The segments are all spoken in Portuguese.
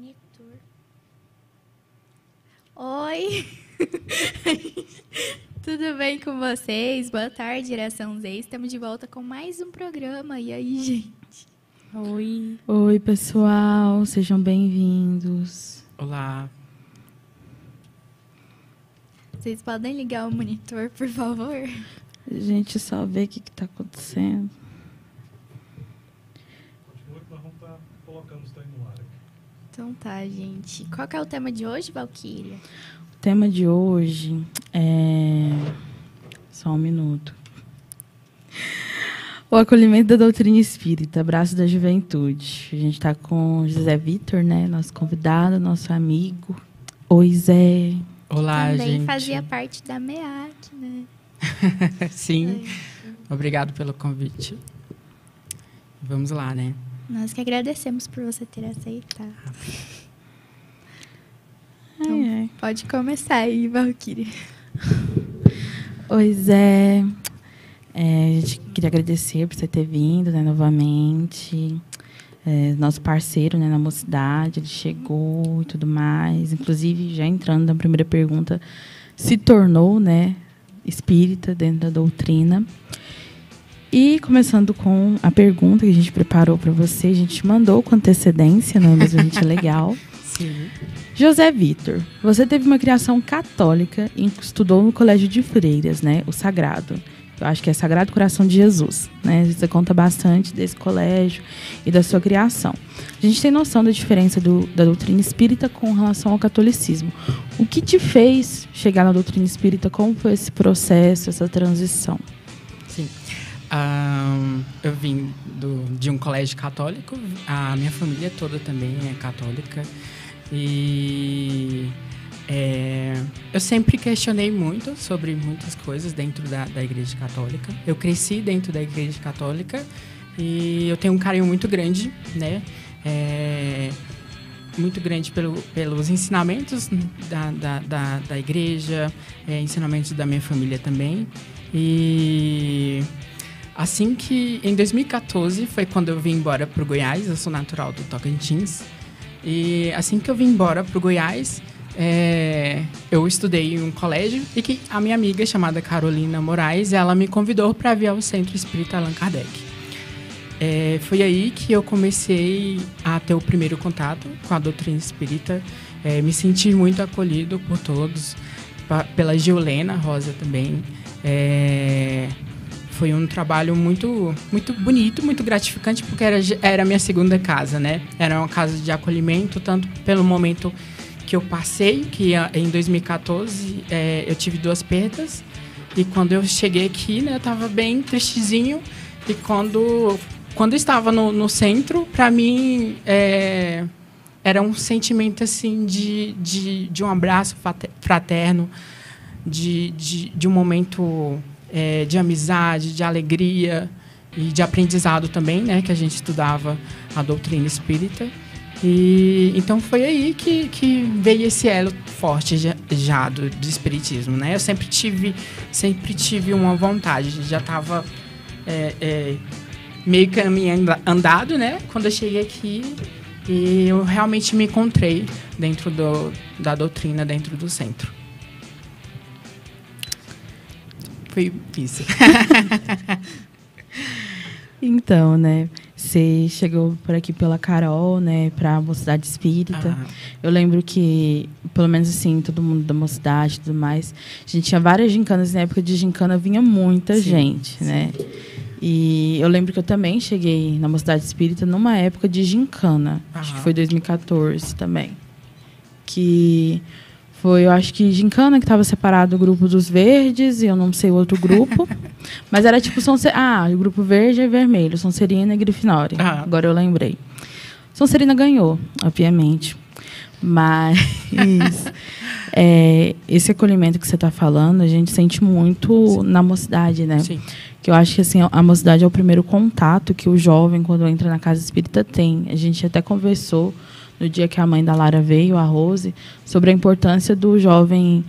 monitor. Oi! Tudo bem com vocês? Boa tarde, Geração Z. Estamos de volta com mais um programa. E aí, gente? Oi. Oi, pessoal. Sejam bem-vindos. Olá. Vocês podem ligar o monitor, por favor? A gente só vê o que está acontecendo. Continua que nós vamos estar colocando isso aí no ar aqui. Então tá, gente. Qual que é o tema de hoje, Valquíria? O tema de hoje é... Só um minuto. O acolhimento da doutrina espírita, abraço da juventude. A gente está com o José Vitor, né? Nosso convidado, nosso amigo. Oi, Zé. Olá, Também gente. fazia parte da MEAC, né? Sim. Obrigado pelo convite. Vamos lá, né? Nós que agradecemos por você ter aceitado. Então, pode começar aí, Valquíria. Oi, Zé. A gente queria agradecer por você ter vindo, né, novamente. Nosso parceiro, né, na mocidade, ele chegou e tudo mais. Inclusive, já entrando na primeira pergunta, se tornou, né, espírita dentro da doutrina. E começando com a pergunta que a gente preparou para você, a gente mandou com antecedência, não é mesmo? A gente é legal. Sim. José Vitor, você teve uma criação católica e estudou no Colégio de Freiras, né, o Sagrado. Eu acho que é Sagrado Coração de Jesus, né? Você conta bastante desse colégio e da sua criação. A gente tem noção da diferença da doutrina espírita com relação ao catolicismo. O que te fez chegar na doutrina espírita? Como foi esse processo, essa transição? Sim. Eu vim de um colégio católico. A minha família toda também é católica. E... eu sempre questionei muito sobre muitas coisas dentro da Igreja Católica. Eu cresci dentro da Igreja Católica e eu tenho um carinho muito grande, né? Muito grande pelos ensinamentos da Igreja, ensinamentos da minha família também. E assim que, em 2014, foi quando eu vim embora para o Goiás. Eu sou natural do Tocantins. E assim que eu vim embora para o Goiás... eu estudei em um colégio e que a minha amiga, chamada Carolina Moraes, ela me convidou para vir ao Centro Espírita Allan Kardec. Foi aí que eu comecei a ter o primeiro contato com a doutrina espírita, me senti muito acolhido por todos, pela Giolena Rosa também. Foi um trabalho muito, muito bonito, muito gratificante, porque era a minha segunda casa, né? Era uma casa de acolhimento, tanto pelo momento que eu passei, que em 2014 eu tive 2 perdas, e quando eu cheguei aqui, né, eu estava bem tristezinho, e quando eu estava no centro, para mim era um sentimento assim de um abraço fraterno, de um momento de amizade, de alegria e de aprendizado também, né, que a gente estudava a doutrina espírita. E então foi aí que veio esse elo forte já do espiritismo, né? Eu sempre tive uma vontade, já estava meio caminho andado, né? Quando eu cheguei aqui, e eu realmente me encontrei dentro da doutrina, dentro do centro. Foi isso. Então, né? Você chegou por aqui pela Carol, né, para a Mocidade Espírita. Eu lembro que, pelo menos assim, todo mundo da Mocidade e tudo mais, a gente tinha várias gincanas. Na época de gincana vinha muita gente, né? E eu lembro que eu também cheguei na Mocidade Espírita numa época de gincana. Acho que foi 2014 também. Que foi, eu acho que gincana, que estava separado do grupo dos verdes, e eu não sei o outro grupo. Mas era tipo... o grupo verde e vermelho. Sonserina e Grifinória. Agora eu lembrei. Sonserina ganhou, obviamente. Mas esse acolhimento que você está falando, a gente sente muito na mocidade, né? Sim. Que eu acho que assim, a mocidade é o primeiro contato que o jovem, quando entra na casa espírita, tem. A gente até conversou no dia que a mãe da Lara veio, a Rose, sobre a importância do jovem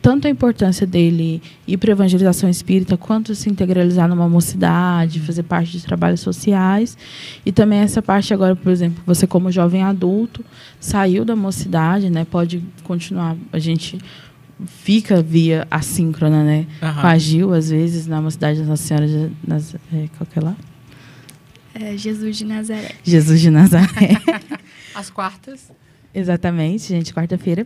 tanto a importância dele ir para a evangelização espírita, quanto se integralizar numa mocidade, fazer parte de trabalhos sociais. E também essa parte agora, por exemplo, você como jovem adulto, saiu da mocidade, né? Pode continuar, a gente fica via assíncrona, né? Com a Gil, às vezes, na mocidade da Nossa Senhora de qual que é lá? Jesus de Nazaré. Jesus de Nazaré. Às quartas. Exatamente, gente, quarta-feira.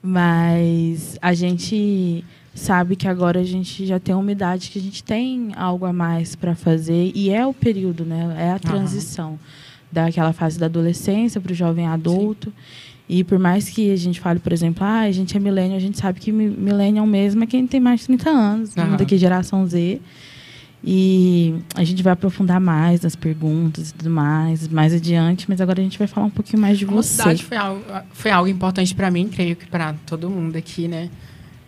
Mas a gente sabe que agora a gente já tem uma idade que a gente tem algo a mais para fazer, e é o período, né? É a transição daquela fase da adolescência para o jovem adulto. Sim. E por mais que a gente fale, por exemplo, a gente é millennial, a gente sabe que millennial mesmo é quem tem mais de 30 anos, daqui geração Z. E a gente vai aprofundar mais nas perguntas e tudo mais adiante, mas agora a gente vai falar um pouquinho mais de você. A mocidade foi algo importante para mim, creio que para todo mundo aqui, né?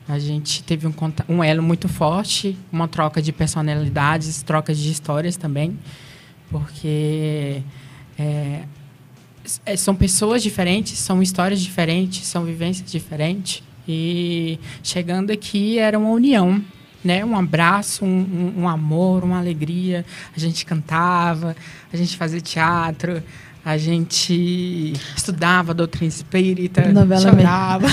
A gente teve um elo muito forte, uma troca de personalidades, trocas de histórias também, porque são pessoas diferentes, são histórias diferentes, são vivências diferentes, e chegando aqui era uma união, né? Um abraço, um amor, uma alegria. A gente cantava, a gente fazia teatro, a gente estudava doutrina espírita, chorava.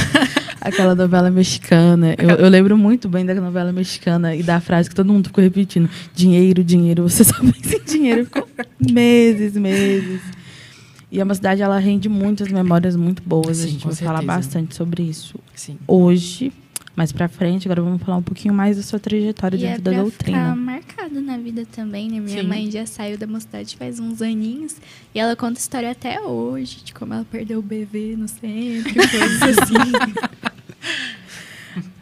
Aquela novela mexicana. Eu lembro muito bem da novela mexicana e da frase que todo mundo ficou repetindo: dinheiro, dinheiro. Você só pensa em dinheiro. Ficou meses. E a mocidade, ela rende muitas memórias muito boas. Sim, a gente vai falar bastante sobre isso hoje. Mais pra frente, agora vamos falar um pouquinho mais da sua trajetória dentro da doutrina. Ficar marcado na vida também, né? Minha mãe já saiu da mocidade faz uns aninhos e ela conta história até hoje, de como ela perdeu o bebê no centro, coisas assim.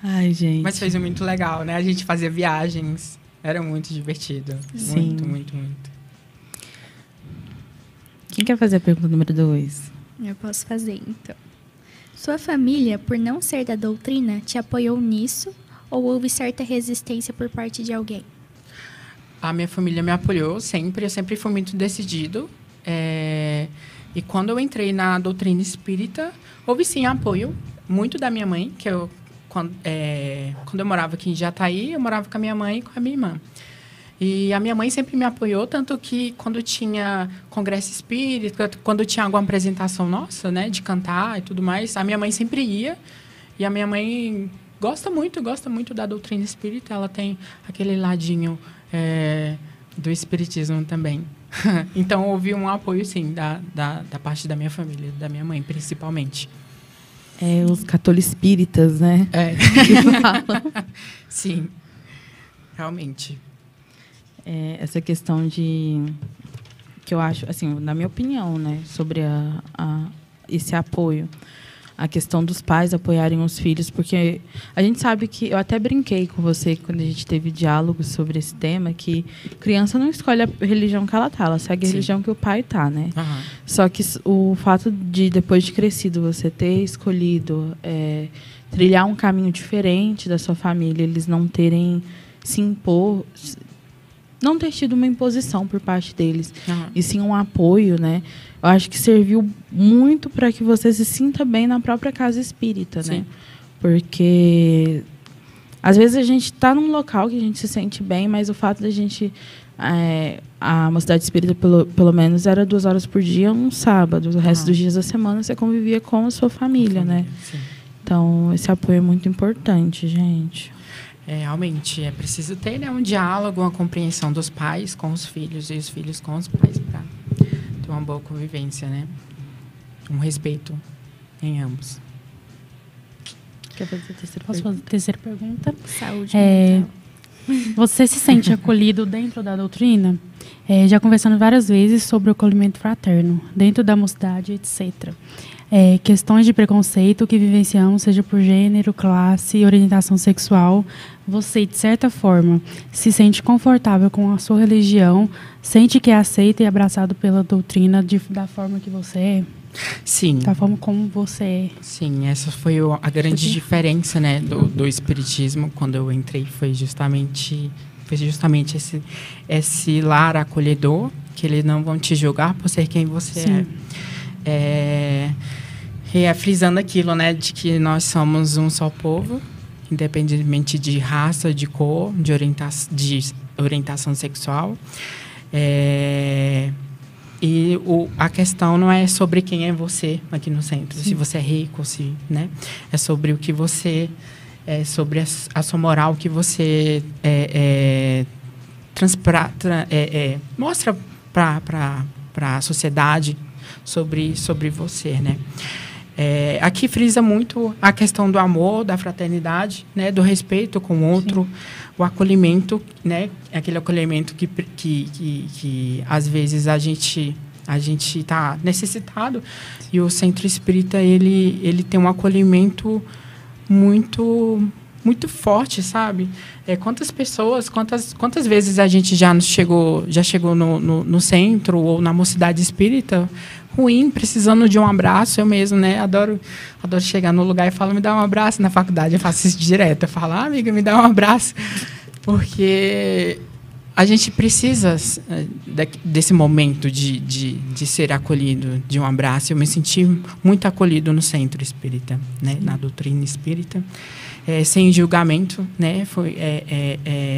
Ai, gente. Mas foi muito legal, né? A gente fazia viagens, era muito divertido. Sim. Muito. Quem quer fazer a pergunta número 2? Eu posso fazer, então. Sua família, por não ser da doutrina, te apoiou nisso ou houve certa resistência por parte de alguém? A minha família me apoiou sempre, eu sempre fui muito decidido. E quando eu entrei na doutrina espírita, houve sim apoio, muito da minha mãe, que quando eu morava aqui em Jataí, eu morava com a minha mãe e com a minha irmã. E a minha mãe sempre me apoiou, tanto que quando tinha congresso espírita, quando tinha alguma apresentação nossa, né, de cantar e tudo mais, a minha mãe sempre ia. E a minha mãe gosta muito da doutrina espírita, ela tem aquele ladinho do espiritismo também. Então, houve um apoio, sim, da parte da minha família, da minha mãe, principalmente. Os catolispíritas, né? Que falam. Sim, realmente. Essa questão de... que eu acho, assim, na minha opinião, né, sobre esse apoio, a questão dos pais apoiarem os filhos, porque a gente sabe que... Eu até brinquei com você quando a gente teve diálogos sobre esse tema, que criança não escolhe a religião que ela tá, ela segue a religião que o pai tá, né? Uhum. Só que o fato de, depois de crescido, você ter escolhido trilhar um caminho diferente da sua família, eles não terem se impor... não ter tido uma imposição por parte deles, e sim um apoio, né? Eu acho que serviu muito para que você se sinta bem na própria casa espírita, né? Porque às vezes a gente está num local que a gente se sente bem, mas o fato da gente... a mocidade espírita, pelo menos, era 2 horas por dia, um sábado. O resto dos dias da semana você convivia com a sua família, né? Sim. Então, esse apoio é muito importante, gente. Realmente, é preciso ter, né, um diálogo, uma compreensão dos pais com os filhos e os filhos com os pais para ter uma boa convivência, né? Um respeito em ambos. Quer fazer a terceira pergunta? Posso fazer a terceira pergunta? Saúde mental. Você se sente acolhido dentro da doutrina? Já conversando várias vezes sobre o acolhimento fraterno, dentro da mocidade, etc. Questões de preconceito que vivenciamos, seja por gênero, classe, orientação sexual. Você, de certa forma, se sente confortável com a sua religião? Sente que é aceito e abraçado pela doutrina da forma que você é? Sim. Da forma como você é? Sim, essa foi a grande diferença, né, do espiritismo. Quando eu entrei, foi justamente esse lar acolhedor, que eles não vão te julgar por ser quem você é. Frisando aquilo, né, de que nós somos um só povo independentemente de raça, de cor, de orientação sexual. E a questão não é sobre quem é você aqui no centro, se você é rico, se, né? É sobre o que você... É sobre a sua moral que você mostra para a sociedade sobre você, né? Aqui frisa muito a questão do amor, da fraternidade, né? Do respeito com o outro, o acolhimento, né? Aquele acolhimento que às vezes a gente está necessitado. E o Centro Espírita ele tem um acolhimento muito forte, sabe? Quantas pessoas, quantas vezes a gente já chegou no centro ou na mocidade espírita ruim, precisando de um abraço. Eu mesmo, né? Adoro chegar no lugar e falar, me dá um abraço. Na faculdade eu faço isso direto. Eu falo, amiga, me dá um abraço. Porque a gente precisa desse momento de ser acolhido, de um abraço. Eu me senti muito acolhido no Centro Espírita, né? Na doutrina espírita. Sem julgamento, né? Foi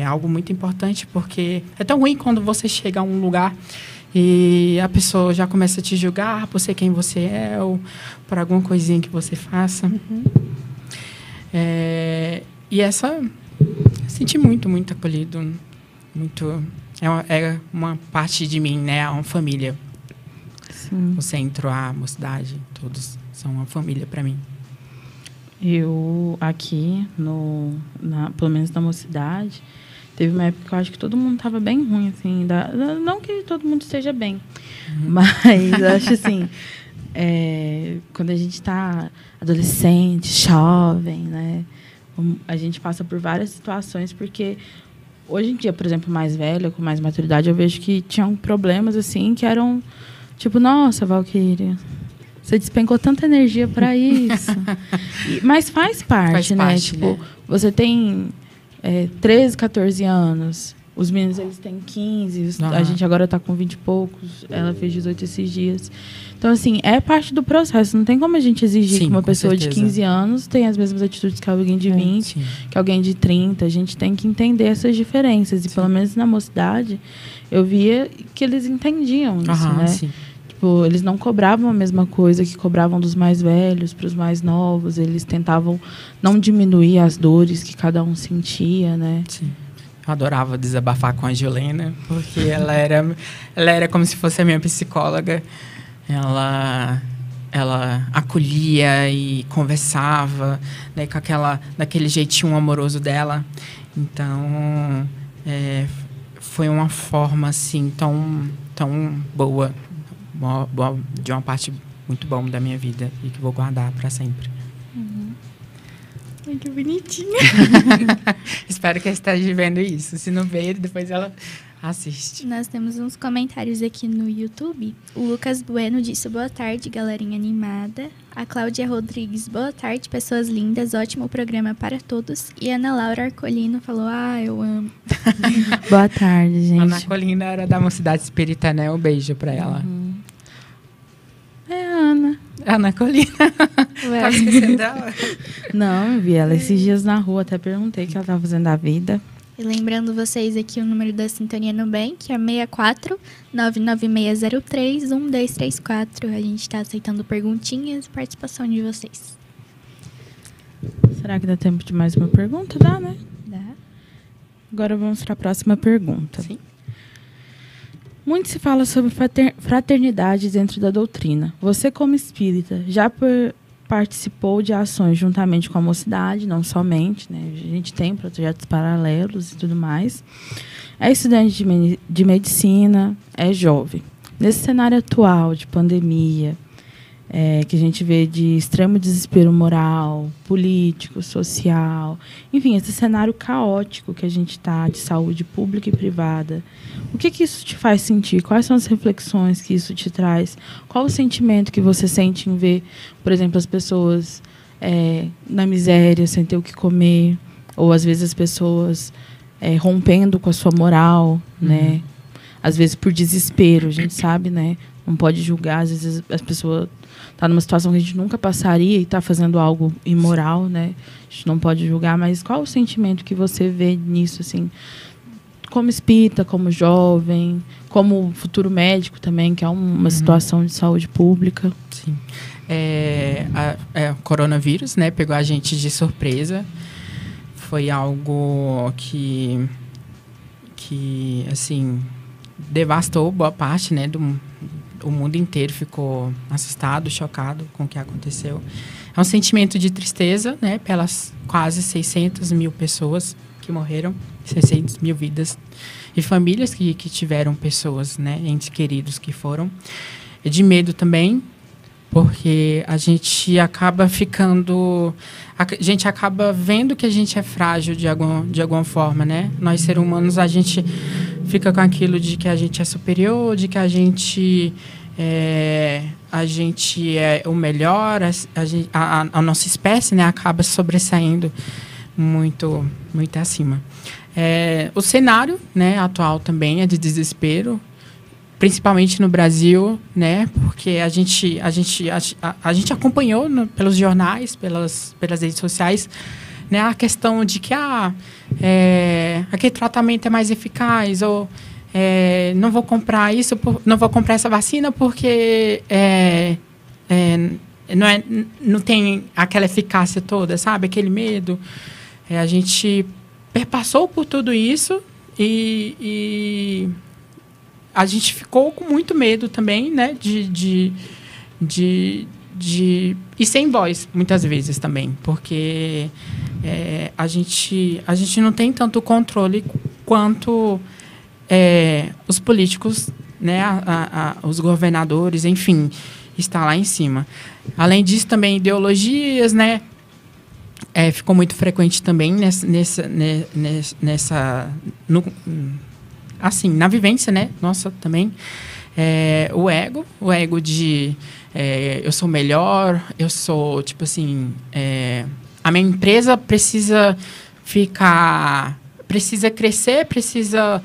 algo muito importante, porque é tão ruim quando você chega a um lugar e a pessoa já começa a te julgar por ser quem você é ou por alguma coisinha que você faça. Senti muito acolhido, muito... É uma parte de mim, né? É uma família. Sim. O centro, a mocidade, todos são uma família para mim. Eu, aqui, pelo menos na mocidade, teve uma época que eu acho que todo mundo estava bem ruim, assim. Não que todo mundo esteja bem, mas eu acho assim, quando a gente está adolescente, jovem, né? A gente passa por várias situações, porque hoje em dia, por exemplo, mais velha, com mais maturidade, eu vejo que tinham problemas, assim, que eram tipo, nossa, Valquíria, você despencou tanta energia para isso. Mas faz parte, né? Tipo, né? Você tem 13, 14 anos. Os meninos, eles têm 15. A gente agora está com 20 e poucos. Ela fez 18 esses dias. Então, assim, é parte do processo. Não tem como a gente exigir que uma pessoa de 15 anos tenha as mesmas atitudes que alguém de 20, que alguém de 30. A gente tem que entender essas diferenças. E, pelo menos na mocidade, eu via que eles entendiam isso, né? Sim. Eles não cobravam a mesma coisa que cobravam dos mais velhos para os mais novos. Eles tentavam não diminuir as dores que cada um sentia, né? Sim. Eu adorava desabafar com a Jolena, porque ela era como se fosse a minha psicóloga. Ela acolhia e conversava, né, daquele jeitinho amoroso dela. Então, foi uma forma assim tão boa, de uma parte muito bom da minha vida e que vou guardar para sempre. Ai, que bonitinha. Espero que ela esteja vendo isso. Se não ver, depois ela assiste. Nós temos uns comentários aqui no YouTube. O Lucas Bueno disse boa tarde, galerinha animada. A Cláudia Rodrigues, boa tarde, pessoas lindas, ótimo programa para todos. E a Ana Laura Arcolino falou, eu amo. Boa tarde, gente. Ana Arcolino era da Mocidade Espírita, né? Um beijo para ela. É a Ana. Ana Colina. Tá esquecendo dela? Não, eu vi ela esses dias na rua, até perguntei o que ela estava fazendo da vida. E lembrando vocês aqui o número da Sintonia Nubank, que é 64 99603 1234. A gente está aceitando perguntinhas e participação de vocês. Será que dá tempo de mais uma pergunta? Dá, né? Dá. Agora vamos para a próxima pergunta. Sim. Muito se fala sobre fraternidade dentro da doutrina. Você, como espírita, já participou de ações juntamente com a mocidade, não somente, né? A gente tem projetos paralelos e tudo mais. É estudante de medicina, é jovem. Nesse cenário atual de pandemia, que a gente vê de extremo desespero moral, político, social, enfim, esse cenário caótico que a gente está, de saúde pública e privada, o que isso te faz sentir? Quais são as reflexões que isso te traz? Qual o sentimento que você sente em ver, por exemplo, as pessoas na miséria, sem ter o que comer, ou às vezes as pessoas rompendo com a sua moral, né? Às vezes por desespero, a gente sabe, né? não pode julgar. Às vezes as pessoas estão numa situação que a gente nunca passaria e está fazendo algo imoral, né? A gente não pode julgar, mas qual o sentimento que você vê nisso, assim, como espírita, como jovem, como futuro médico também, que é uma situação de saúde pública? Sim. O coronavírus, né, pegou a gente de surpresa. Foi algo que assim, devastou boa parte, né, o mundo inteiro ficou assustado, chocado com o que aconteceu. É um sentimento de tristeza, né, pelas quase 600 mil pessoas que morreram, 600 mil vidas, e famílias que tiveram pessoas, né, entes queridos que foram. E de medo também, porque a gente acaba vendo que a gente é frágil de alguma forma, né? Nós, seres humanos, a gente fica com aquilo de que a gente é superior, de que a gente é o melhor, a nossa espécie, né, acaba sobressaindo muito, muito acima. O cenário, né, atual também é de desespero, principalmente no Brasil, né? Porque a gente acompanhou pelos jornais, pelas redes sociais, né? A questão de que aquele tratamento é mais eficaz, ou não vou comprar isso, não vou comprar essa vacina porque não tem aquela eficácia toda, sabe? Aquele medo. A gente perpassou por tudo isso e a gente ficou com muito medo também, né, de e sem voz, muitas vezes também, porque a gente não tem tanto controle quanto os políticos, né, os governadores, enfim, está lá em cima. Além disso, também ideologias, né, ficou muito frequente também assim, na vivência, né, nossa, também, o ego de eu sou melhor, eu sou, tipo assim, a minha empresa precisa crescer, precisa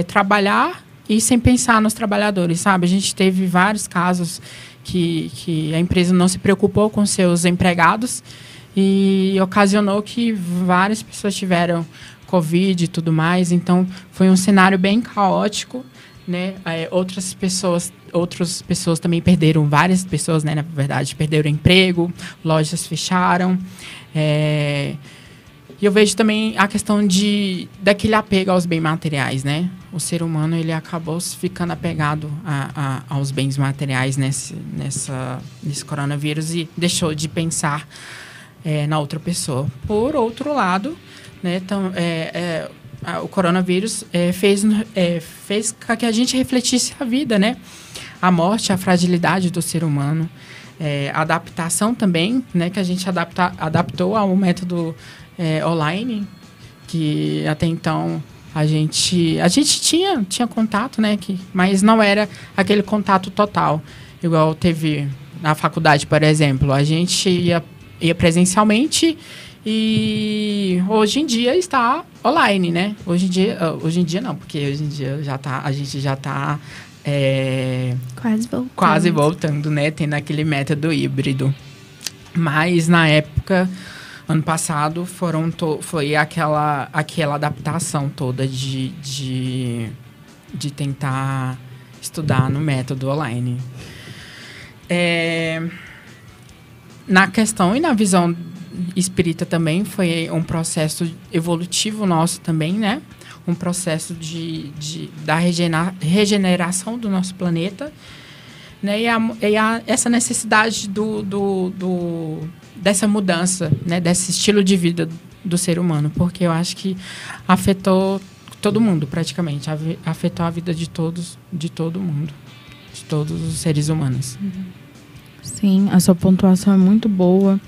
trabalhar e sem pensar nos trabalhadores, sabe? A gente teve vários casos que a empresa não se preocupou com seus empregados e ocasionou que várias pessoas tiveram Covid e tudo mais. Então, foi um cenário bem caótico, né? Outras pessoas também perderam, várias pessoas, né, na verdade, perderam emprego, lojas fecharam. E eu vejo também a questão daquele apego aos bens materiais, né? O ser humano, ele acabou ficando apegado aos bens materiais nesse coronavírus e deixou de pensar na outra pessoa. Por outro lado, né, então, o coronavírus fez com que a gente refletisse a vida, né? A morte, a fragilidade do ser humano, a adaptação também, né, que a gente adaptou ao método online, que até então a gente tinha contato, né, mas não era aquele contato total, igual teve na faculdade, por exemplo. A gente ia presencialmente e hoje em dia está online, né? Hoje em dia não, porque hoje em dia a gente já está quase voltando, né? Tendo aquele método híbrido. Mas na época, ano passado, foi aquela adaptação toda de tentar estudar no método online. Na questão e na visão espírita também foi um processo evolutivo nosso também, né? Um processo da regeneração do nosso planeta, né? Essa necessidade dessa mudança, né? Desse estilo de vida do ser humano, porque eu acho que afetou todo mundo praticamente, afetou a vida de todo mundo, de todos os seres humanos. Sim, a sua pontuação é muito boa.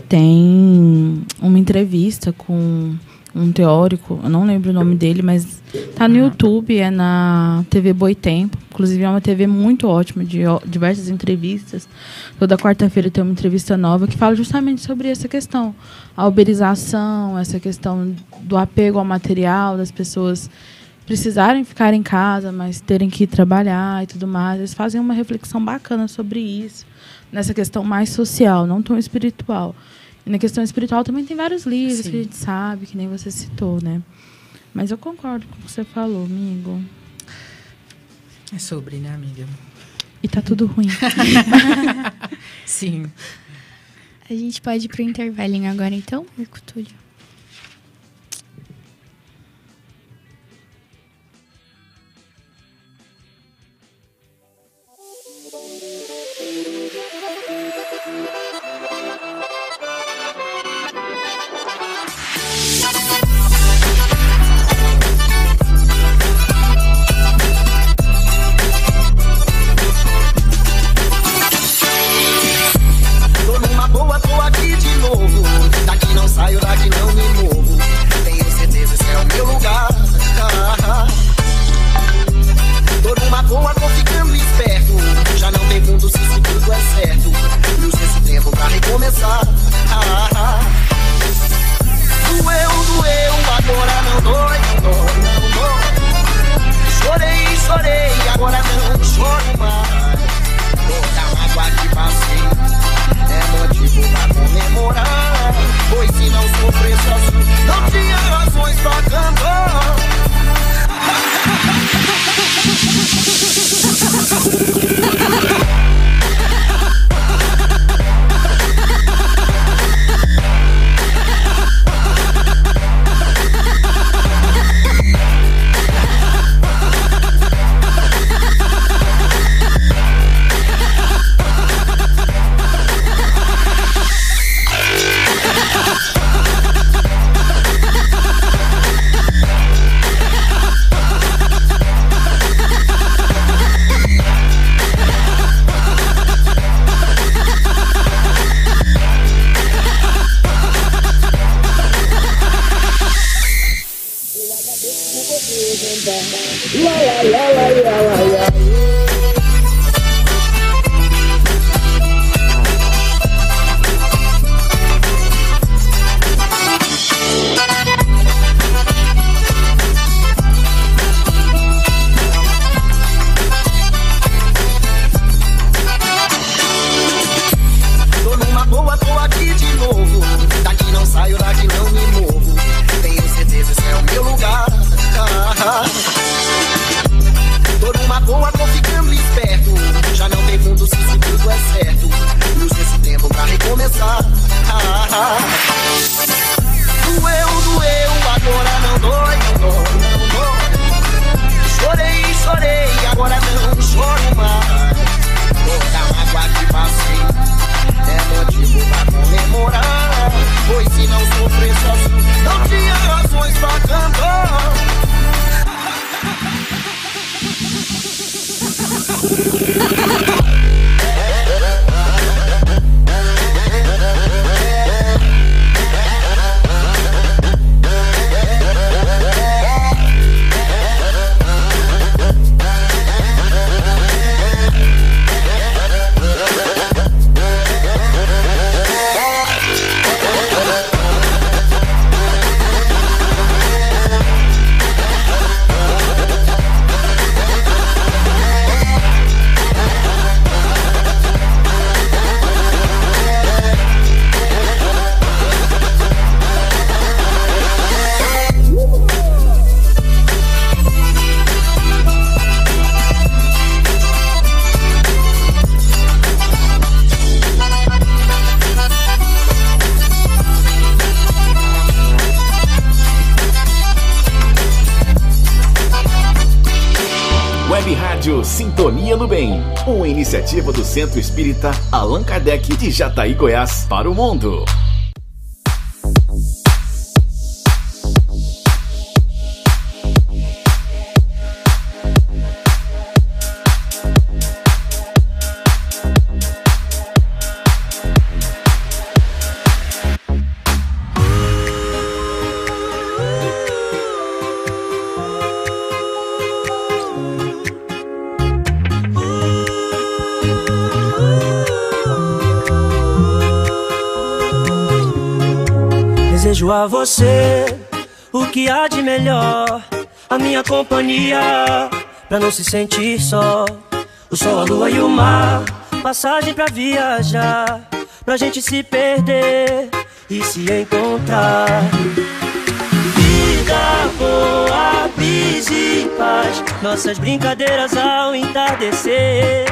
Tem uma entrevista com um teórico, eu não lembro o nome dele, mas tá no YouTube, é na TV Boitempo. Inclusive é uma TV muito ótima, de diversas entrevistas. Toda quarta-feira tem uma entrevista nova que fala justamente sobre essa questão, a uberização, essa questão do apego ao material, das pessoas precisarem ficar em casa, mas terem que trabalhar e tudo mais, eles fazem uma reflexão bacana sobre isso, nessa questão mais social, não tão espiritual. E na questão espiritual também tem vários livros que a gente sabe, que nem você citou, né? Mas eu concordo com o que você falou, amigo. É sobre, né, amiga? E tá tudo ruim. Sim. A gente pode ir pro intervalinho agora, então, Marco Túlio? Sintonia no Bem, uma iniciativa do Centro Espírita Allan Kardec de Jataí, Goiás, para o mundo. Desejo a você o que há de melhor, a minha companhia, pra não se sentir só. O sol, a lua e o mar, passagem pra viajar, pra gente se perder e se encontrar. Vida boa, brisa e paz, nossas brincadeiras ao entardecer.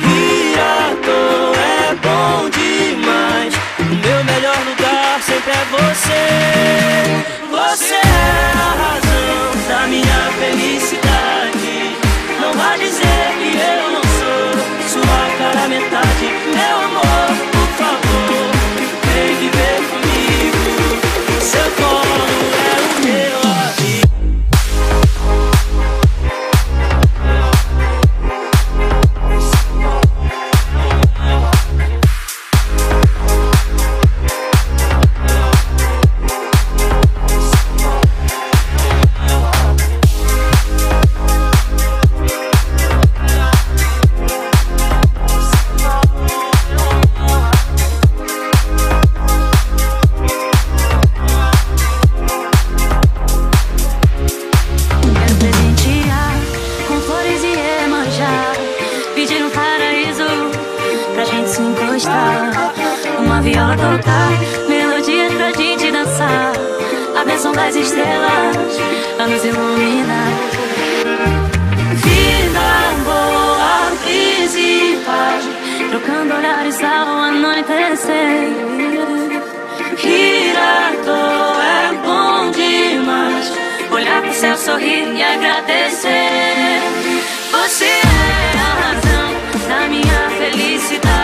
Rir à toa é bom demais, o meu melhor lugar sempre é você. Você é a razão da minha felicidade. Não vai dizer que eu não sou sua cara metade. Meu amor, por favor, vem viver comigo. Seu colo é o meu amigo. Uma viola tocar, melodias pra gente dançar. A bênção das estrelas a nos iluminar. Vida boa, brisa e paz, trocando olhares ao anoitecer. Rir à toa é bom demais, olhar pro céu, sorrir e agradecer. Você é a razão da minha felicidade.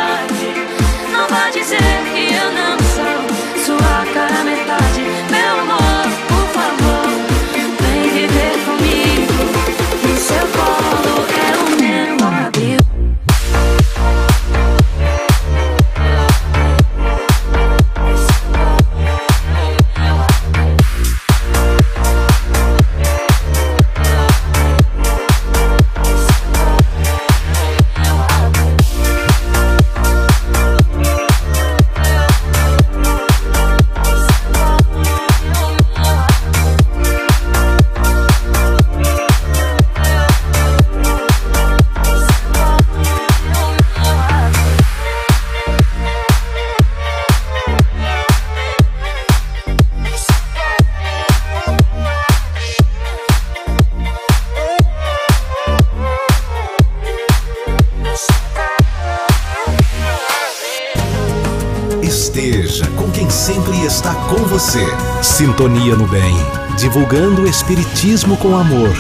Não vai dizer que eu não sou sua cara metade. Meu amor, por favor, vem viver comigo. O seu colo é o meu abrigo. Esteja com quem sempre está com você. Sintonia no Bem, divulgando o Espiritismo com amor.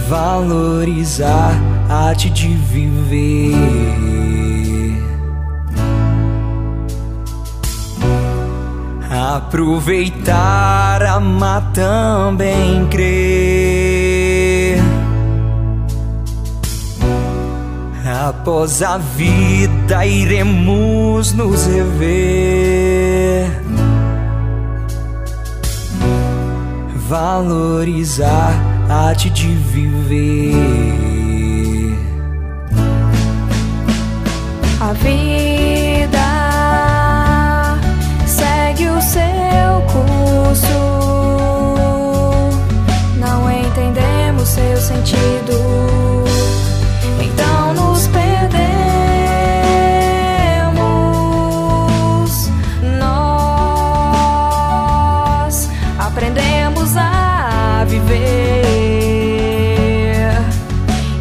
Valorizar a arte de viver, aproveitar, amar, também crer. Após a vida iremos nos rever. Valorizar a arte de viver. A vida segue o seu curso, não entendemos seu sentido, então nos perdemos. Nós aprendemos a viver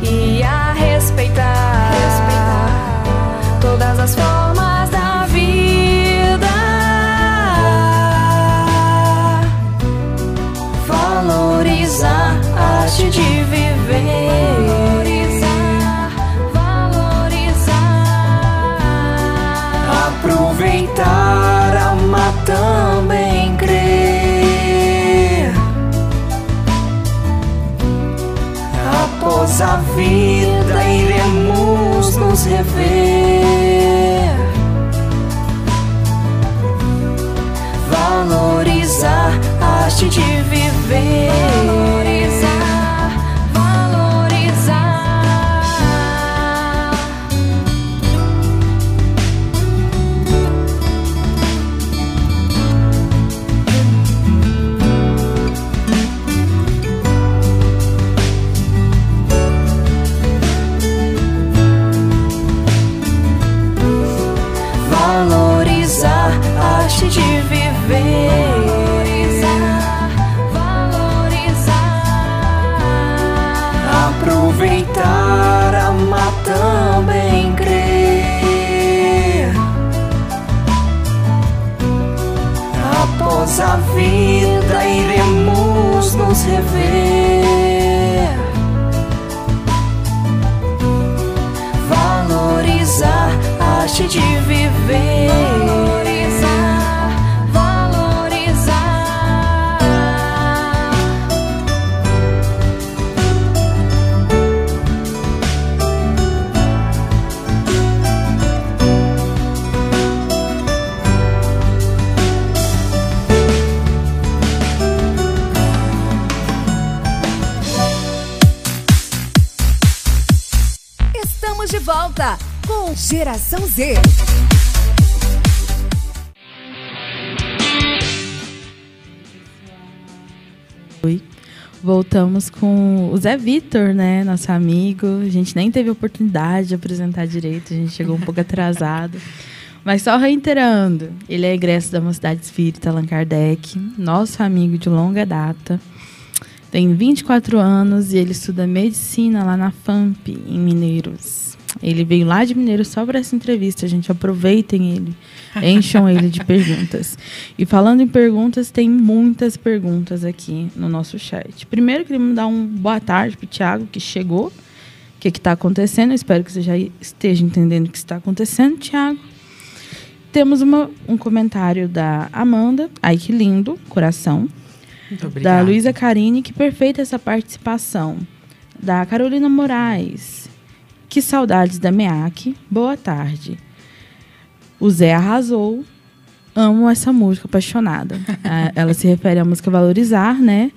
e a respeitar todas as formas valorizar a arte de viver. Valorizar, valorizar. Valorizar a arte de viver. Valorizar, aproveitar, amar, também crer. Após a vida iremos nos rever. Valorizar a arte de viver. Valorizar, valorizar. Estamos de volta com Geração Z. Voltamos com o Zé Vitor, né? Nosso amigo. A gente nem teve oportunidade de apresentar direito, a gente chegou um pouco atrasado. Mas só reiterando, ele é egresso da Mocidade Espírita Allan Kardec, nosso amigo de longa data. Tem 24 anos e ele estuda medicina lá na FAMP, em Mineiros. Ele veio lá de Mineiros só para essa entrevista, gente. Aproveitem ele, encham ele de perguntas. E falando em perguntas, tem muitas perguntas aqui no nosso chat. Primeiro, queria mandar boa tarde para o Thiago, que chegou. O que está acontecendo? Eu espero que você já esteja entendendo o que está acontecendo, Thiago. Temos um comentário da Amanda. Ai, que lindo, coração. Muito obrigado. Da Luísa Carine, que perfeita essa participação. Da Carolina Moraes, que saudades da MEAC, boa tarde. O Zé arrasou, amo essa música, apaixonada. Ela se refere à música Valorizar, né?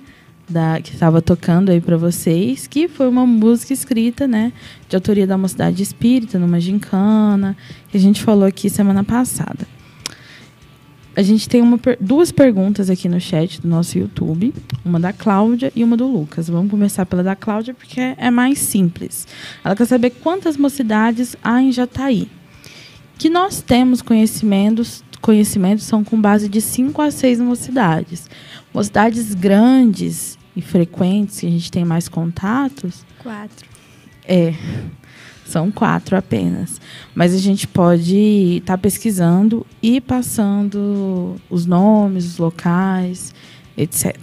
Que estava tocando aí para vocês, que foi uma música escrita, né? De autoria da Mocidade Espírita, numa gincana, que a gente falou aqui semana passada. A gente tem duas perguntas aqui no chat do nosso YouTube, uma da Cláudia e uma do Lucas. Vamos começar pela da Cláudia, porque é mais simples. Ela quer saber quantas mocidades há em Jataí. Que nós temos conhecimentos são com base de 5 a 6 mocidades. Mocidades grandes e frequentes, que a gente tem mais contatos... 4. São 4 apenas. Mas a gente pode estar pesquisando e passando os nomes, os locais, etc.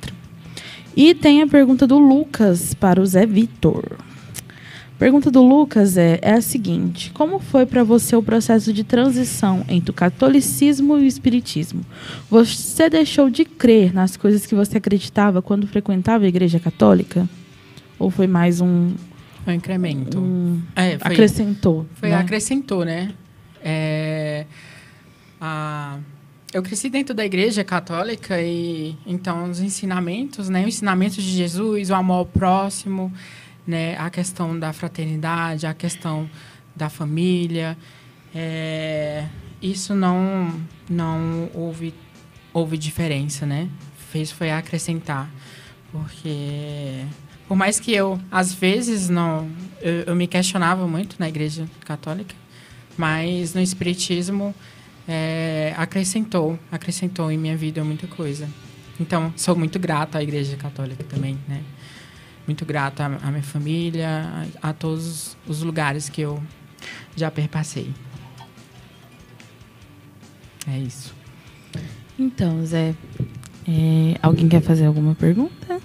E tem a pergunta do Lucas para o Zé Vitor. A pergunta do Lucas é a seguinte: como foi para você o processo de transição entre o catolicismo e o espiritismo? Você deixou de crer nas coisas que você acreditava quando frequentava a Igreja Católica? Ou foi mais um incremento? Acrescentou. Acrescentou, né? Eu cresci dentro da Igreja Católica e então os ensinamentos, né? O ensinamento de Jesus, o amor ao próximo, né? A questão da fraternidade, a questão da família, isso não houve diferença, né? Foi acrescentar, porque por mais que eu, às vezes, eu me questionava muito na Igreja Católica, mas no Espiritismo acrescentou em minha vida muita coisa. Então, sou muito grata à Igreja Católica também, né? Muito grata à minha família, a todos os lugares que eu já perpassei. É isso. Então, Zé, alguém quer fazer alguma pergunta?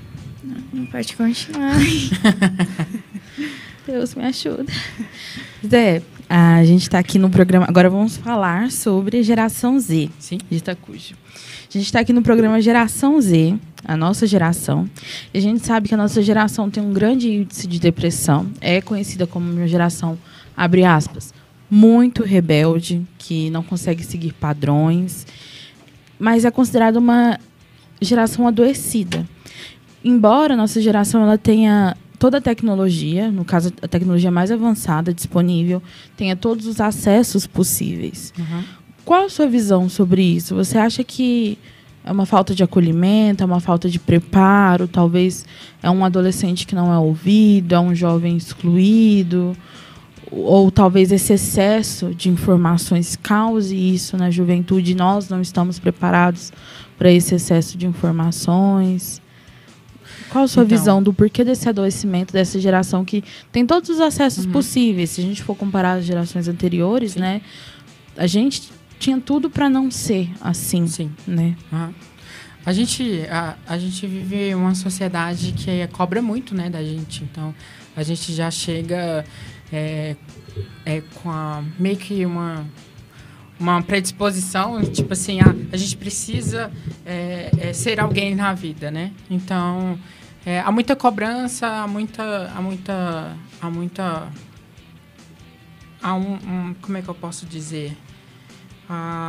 Não pode continuar. Deus me ajuda. Zé, a gente está aqui no programa... Agora vamos falar sobre Geração Z. Sim. De Itacujo. A gente está aqui no programa Geração Z, a nossa geração. E a gente sabe que a nossa geração tem um grande índice de depressão. É conhecida como uma geração, abre aspas, muito rebelde, que não consegue seguir padrões. mas é considerada uma geração adoecida. Embora a nossa geração ela tenha toda a tecnologia, no caso a tecnologia mais avançada disponível, tenha todos os acessos possíveis. Qual a sua visão sobre isso? Você acha que é uma falta de acolhimento, é uma falta de preparo, talvez é um adolescente que não é ouvido, é um jovem excluído, ou talvez esse excesso de informações cause isso na juventude e nós não estamos preparados para esse excesso de informações? Qual a sua visão do porquê desse adoecimento dessa geração que tem todos os acessos possíveis? Se a gente for comparar as gerações anteriores, né, a gente tinha tudo para não ser assim, né? A gente vive uma sociedade que cobra muito, né, da gente. Então, a gente já chega com meio que uma predisposição, tipo assim, a gente precisa ser alguém na vida, né? Então, há muita cobrança, como é que eu posso dizer?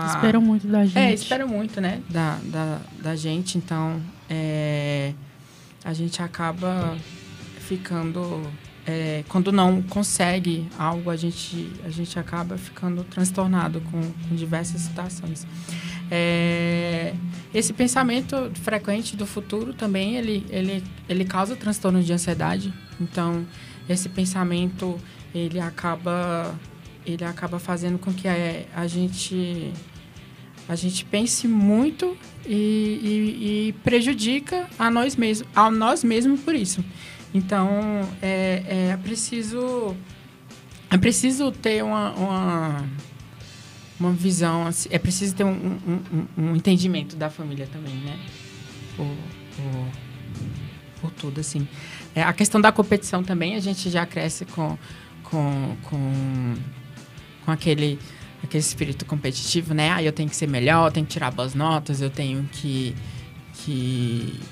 Esperam muito da gente. Esperam muito, né? Da gente. Então, a gente acaba ficando... quando não consegue algo, a gente acaba ficando transtornado com diversas situações. Esse pensamento frequente do futuro também, ele causa transtorno de ansiedade. Então, esse pensamento, ele acaba fazendo com que a gente pense muito e prejudica a nós mesmos por isso. Então, é preciso ter uma visão, assim, é preciso ter um entendimento da família também, né? Por tudo, assim. A questão da competição também, a gente já cresce com aquele espírito competitivo, né? Eu tenho que ser melhor, eu tenho que tirar boas notas, eu tenho que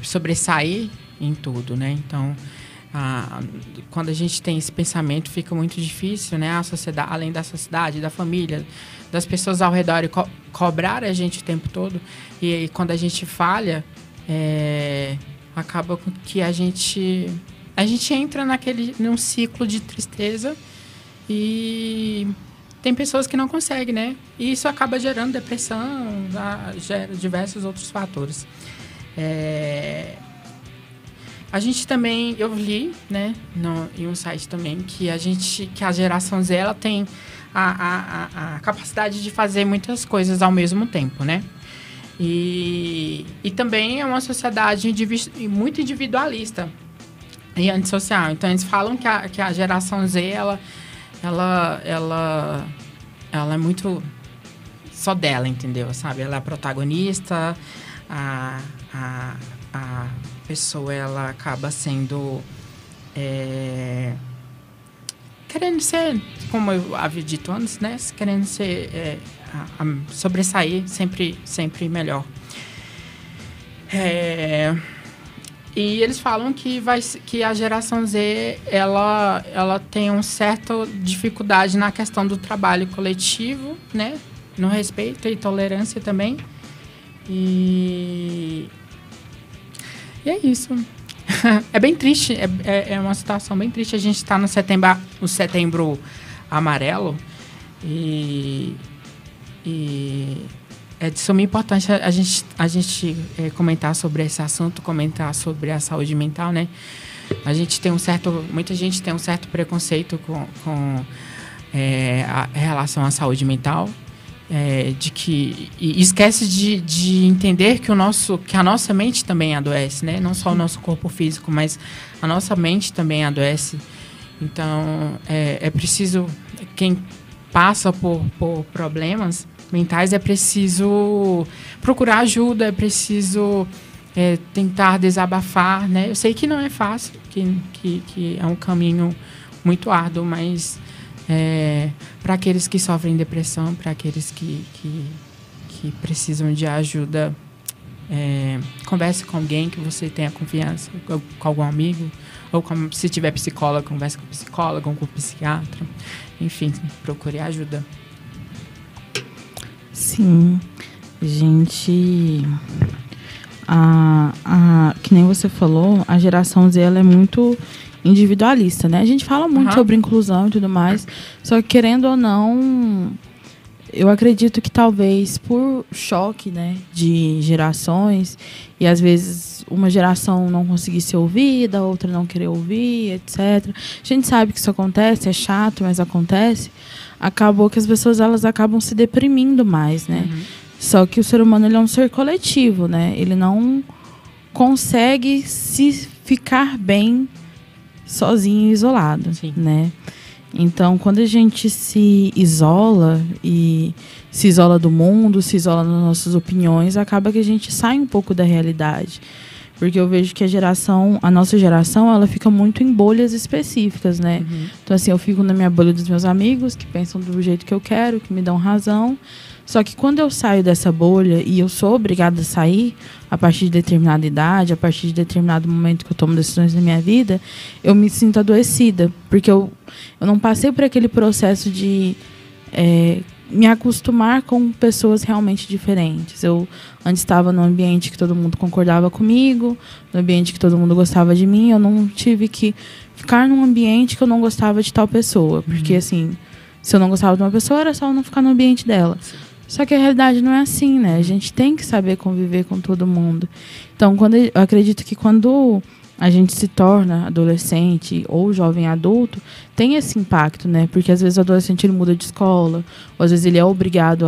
sobressair em tudo, né? Então, quando a gente tem esse pensamento, fica muito difícil, né? A sociedade, além da sociedade, da família, das pessoas ao redor, cobrar a gente o tempo todo. E quando a gente falha, acaba com que a gente entra num ciclo de tristeza e tem pessoas que não conseguem, né? E isso acaba gerando depressão, gera diversos outros fatores. A gente também, eu li, né, em um site também, que a geração Z, ela tem a capacidade de fazer muitas coisas ao mesmo tempo, né? E também é uma sociedade muito individualista e antissocial. Então, eles falam que a geração Z, ela é muito só dela, entendeu? Sabe? Ela é a protagonista, a pessoa, ela acaba sendo querendo ser, como eu havia dito antes, né? Querendo ser sobressair sempre melhor. E eles falam que a geração Z ela tem uma certa dificuldade na questão do trabalho coletivo, né? No respeito e tolerância também. E é isso. É bem triste, é uma situação bem triste. A gente está no setembro amarelo e é de suma importância a gente comentar sobre esse assunto, comentar sobre a saúde mental, né? Muita gente tem um certo preconceito com a relação à saúde mental. E esquece de entender que a nossa mente também adoece, né? Não só o nosso corpo físico, mas a nossa mente também adoece. Então, é preciso, quem passa por problemas mentais, é preciso procurar ajuda, é preciso tentar desabafar, né? Eu sei que não é fácil, que é um caminho muito árduo, mas para aqueles que sofrem depressão, para aqueles que precisam de ajuda, converse com alguém que você tenha confiança, com algum amigo, ou se tiver psicólogo, converse com o psicólogo, ou com o psiquiatra. Enfim, procure ajuda. Sim. Que nem você falou, a geração Z ela é muito individualista, né? A gente fala muito sobre inclusão e tudo mais, só que querendo ou não, eu acredito que talvez por choque, né, de gerações, e às vezes uma geração não conseguir ser ouvida, a outra não querer ouvir, etc. A gente sabe que isso acontece, é chato, mas acontece. Acabou que as pessoas elas acabam se deprimindo mais, né? Só que o ser humano ele é um ser coletivo, né? Ele não consegue se ficar bem sozinho e isolado, né? Então, quando a gente se isola e se isola do mundo, se isola das nossas opiniões, acaba que a gente sai um pouco da realidade. Porque eu vejo que a nossa geração, ela fica muito em bolhas específicas, né? Então, assim, eu fico na minha bolha dos meus amigos, que pensam do jeito que eu quero, que me dão razão. Só que quando eu saio dessa bolha e eu sou obrigada a sair a partir de determinada idade, a partir de determinado momento que eu tomo decisões na minha vida, eu me sinto adoecida. Porque eu não passei por aquele processo de me acostumar com pessoas realmente diferentes. Eu antes estava num ambiente que todo mundo concordava comigo, num ambiente que todo mundo gostava de mim. Eu não tive que ficar num ambiente que eu não gostava de tal pessoa. Porque, assim, se eu não gostava de uma pessoa, era só eu não ficar no ambiente dela. Só que a realidade não é assim, né? A gente tem que saber conviver com todo mundo. Então, eu acredito que quando a gente se torna adolescente ou jovem adulto, tem esse impacto, né? Porque às vezes o adolescente ele muda de escola, ou às vezes ele é obrigado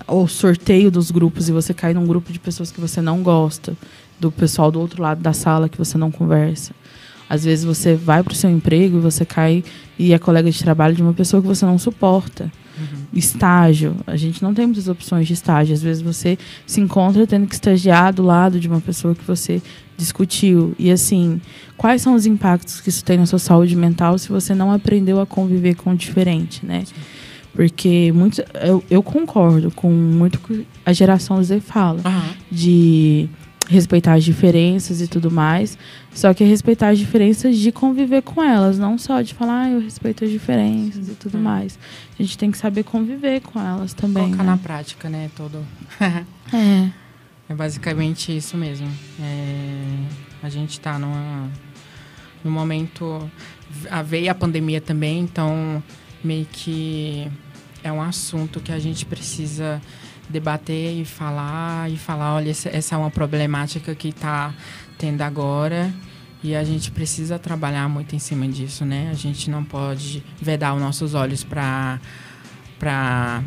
ao sorteio dos grupos e você cai num grupo de pessoas que você não gosta, do pessoal do outro lado da sala que você não conversa. Às vezes você vai para o seu emprego e você cai e é colega de trabalho de uma pessoa que você não suporta. Estágio. A gente não tem muitas opções de estágio. Às vezes você se encontra tendo que estagiar do lado de uma pessoa que você discutiu. E, assim, quais são os impactos que isso tem na sua saúde mental se você não aprendeu a conviver com o diferente, né? Porque eu concordo com muito que a geração Z fala. De respeitar as diferenças e tudo mais. Só que respeitar as diferenças de conviver com elas. Não só de falar, eu respeito as diferenças e tudo mais. A gente tem que saber conviver com elas também. Colocar né? na prática, né? É basicamente isso mesmo. A gente está num momento... Veio a pandemia também, então meio que é um assunto que a gente precisa debater e falar, olha, essa é uma problemática que está tendo agora e a gente precisa trabalhar muito em cima disso, né? A gente não pode vedar os nossos olhos para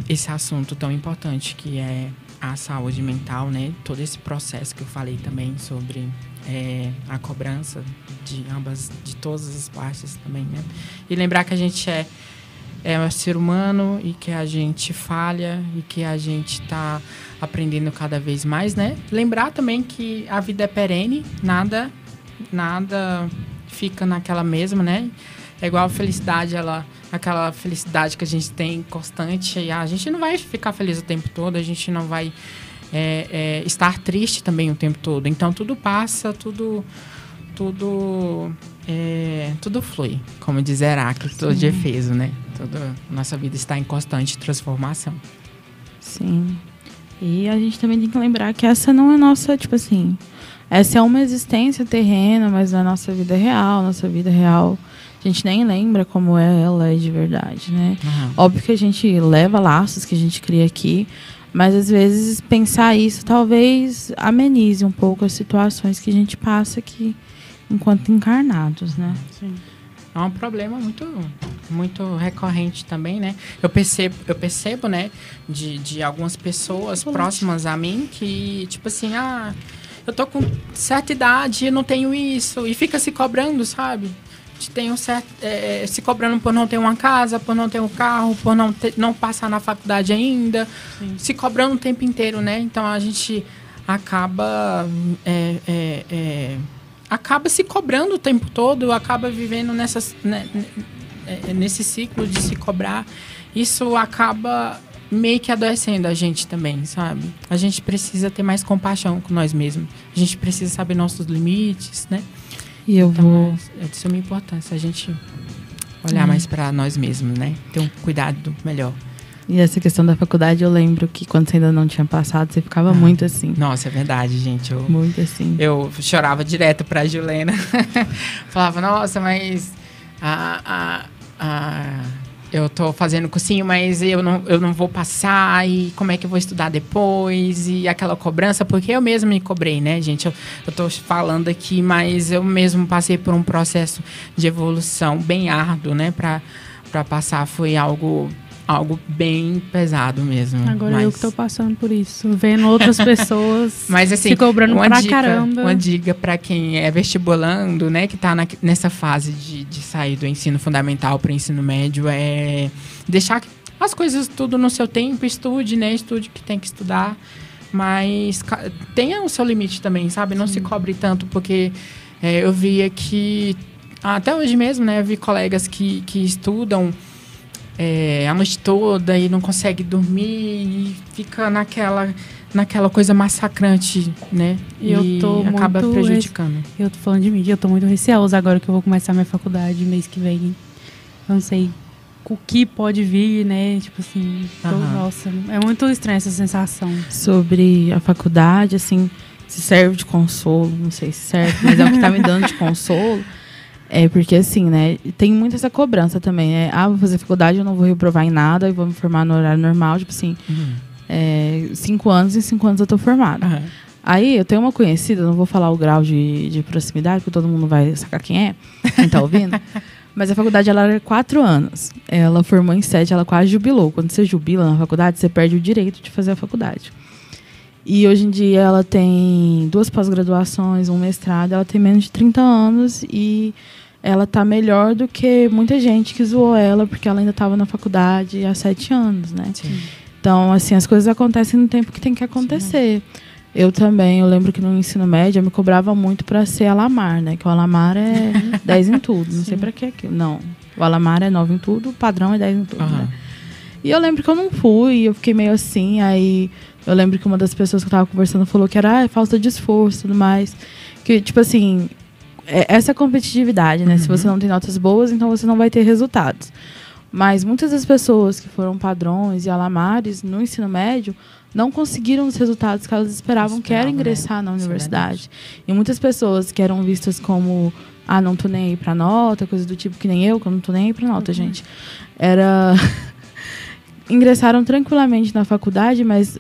esse assunto tão importante que é a saúde mental, né? Todo esse processo que eu falei também sobre a cobrança de todas as partes também, né? E lembrar que a gente é um ser humano e que a gente falha e que a gente está aprendendo cada vez mais, né? Lembrar também que a vida é perene, nada fica naquela mesma, né? É igual a felicidade, aquela felicidade que a gente tem constante. E a gente não vai ficar feliz o tempo todo, a gente não vai estar triste também o tempo todo. Então, tudo passa, tudo flui, como diz Heráclito de Éfeso, né? Nossa vida está em constante transformação. Sim. E a gente também tem que lembrar que essa não é nossa, tipo assim, essa é uma existência terrena, mas a nossa vida real, a gente nem lembra como ela é de verdade, né? Óbvio que a gente leva laços que a gente cria aqui, mas às vezes pensar isso talvez amenize um pouco as situações que a gente passa aqui enquanto encarnados, né? Sim. É um problema muito recorrente também, né? Eu percebo, né, de algumas pessoas próximas a mim que, tipo assim, eu tô com certa idade e não tenho isso, e fica se cobrando, sabe? Se cobrando por não ter uma casa, por não ter um carro, por não passar na faculdade ainda. Sim. Se cobrando o tempo inteiro, né? Então a gente acaba se cobrando o tempo todo, acaba vivendo nesse ciclo de se cobrar. Isso acaba meio que adoecendo a gente também, sabe? A gente precisa ter mais compaixão com nós mesmos. A gente precisa saber nossos limites, né? E é de suma importância a gente olhar mais para nós mesmos, né? Ter um cuidado melhor. E essa questão da faculdade, eu lembro que quando você ainda não tinha passado, você ficava muito assim. Nossa, é verdade, gente. Muito assim. Eu chorava direto pra Juliana. Falava, nossa, mas eu tô fazendo cursinho, mas eu não vou passar, e como é que eu vou estudar depois? E aquela cobrança, porque eu mesma me cobrei, né, gente? Eu tô falando aqui, mas eu mesmo passei por um processo de evolução bem árduo, né, pra passar. Foi algo bem pesado mesmo. Agora eu que tô passando por isso, vendo outras pessoas mas, assim, se cobrando caramba. Uma dica para quem é vestibulando, né, que tá nessa fase de sair do ensino fundamental para o ensino médio, é deixar as coisas tudo no seu tempo, estude o que tem que estudar, mas tenha o seu limite também, sabe? Não se cobre tanto, porque eu via que, até hoje mesmo, né, eu vi colegas que estudam a noite toda e não consegue dormir e fica naquela coisa massacrante, né? E acaba prejudicando. Eu tô falando de mim, eu tô muito receosa agora que eu vou começar minha faculdade mês que vem. Eu não sei o que pode vir, né? Tipo assim, nossa, é muito estranha essa sensação. Sobre a faculdade, assim, se serve de consolo, não sei se serve, mas é o que tá me dando de consolo. É porque, assim, né, tem muito essa cobrança também, né? Vou fazer faculdade, eu não vou reprovar em nada e vou me formar no horário normal, tipo assim, 5 anos, em 5 anos eu tô formada. Aí, eu tenho uma conhecida, não vou falar o grau de proximidade, porque todo mundo vai sacar quem tá ouvindo, mas a faculdade, ela era 4 anos. Ela formou em 7, ela quase jubilou. Quando você jubila na faculdade, você perde o direito de fazer a faculdade. E hoje em dia ela tem 2 pós-graduações, um mestrado, ela tem menos de 30 anos e ela tá melhor do que muita gente que zoou ela, porque ela ainda estava na faculdade há 7 anos, né? Sim. Então, assim, as coisas acontecem no tempo que tem que acontecer. Sim. Eu também, eu lembro que no ensino médio eu me cobrava muito para ser Alamar, né? Que o Alamar é 10 em tudo, não sei para que aquilo. Não, o Alamar é 9 em tudo, o padrão é 10 em tudo, né? E eu lembro que eu não fui, eu fiquei meio assim, aí eu lembro que uma das pessoas que eu tava conversando falou que era falta de esforço e tudo mais. Que, tipo assim, essa competitividade, né? Se você não tem notas boas, então você não vai ter resultados. Mas muitas das pessoas que foram padrões e alamares no ensino médio não conseguiram os resultados que elas esperavam que era ingressar na universidade. E muitas pessoas que eram vistas como, não tô nem aí pra nota, coisa do tipo, que nem eu, que eu não tô nem aí pra nota, gente. Ingressaram tranquilamente na faculdade, mas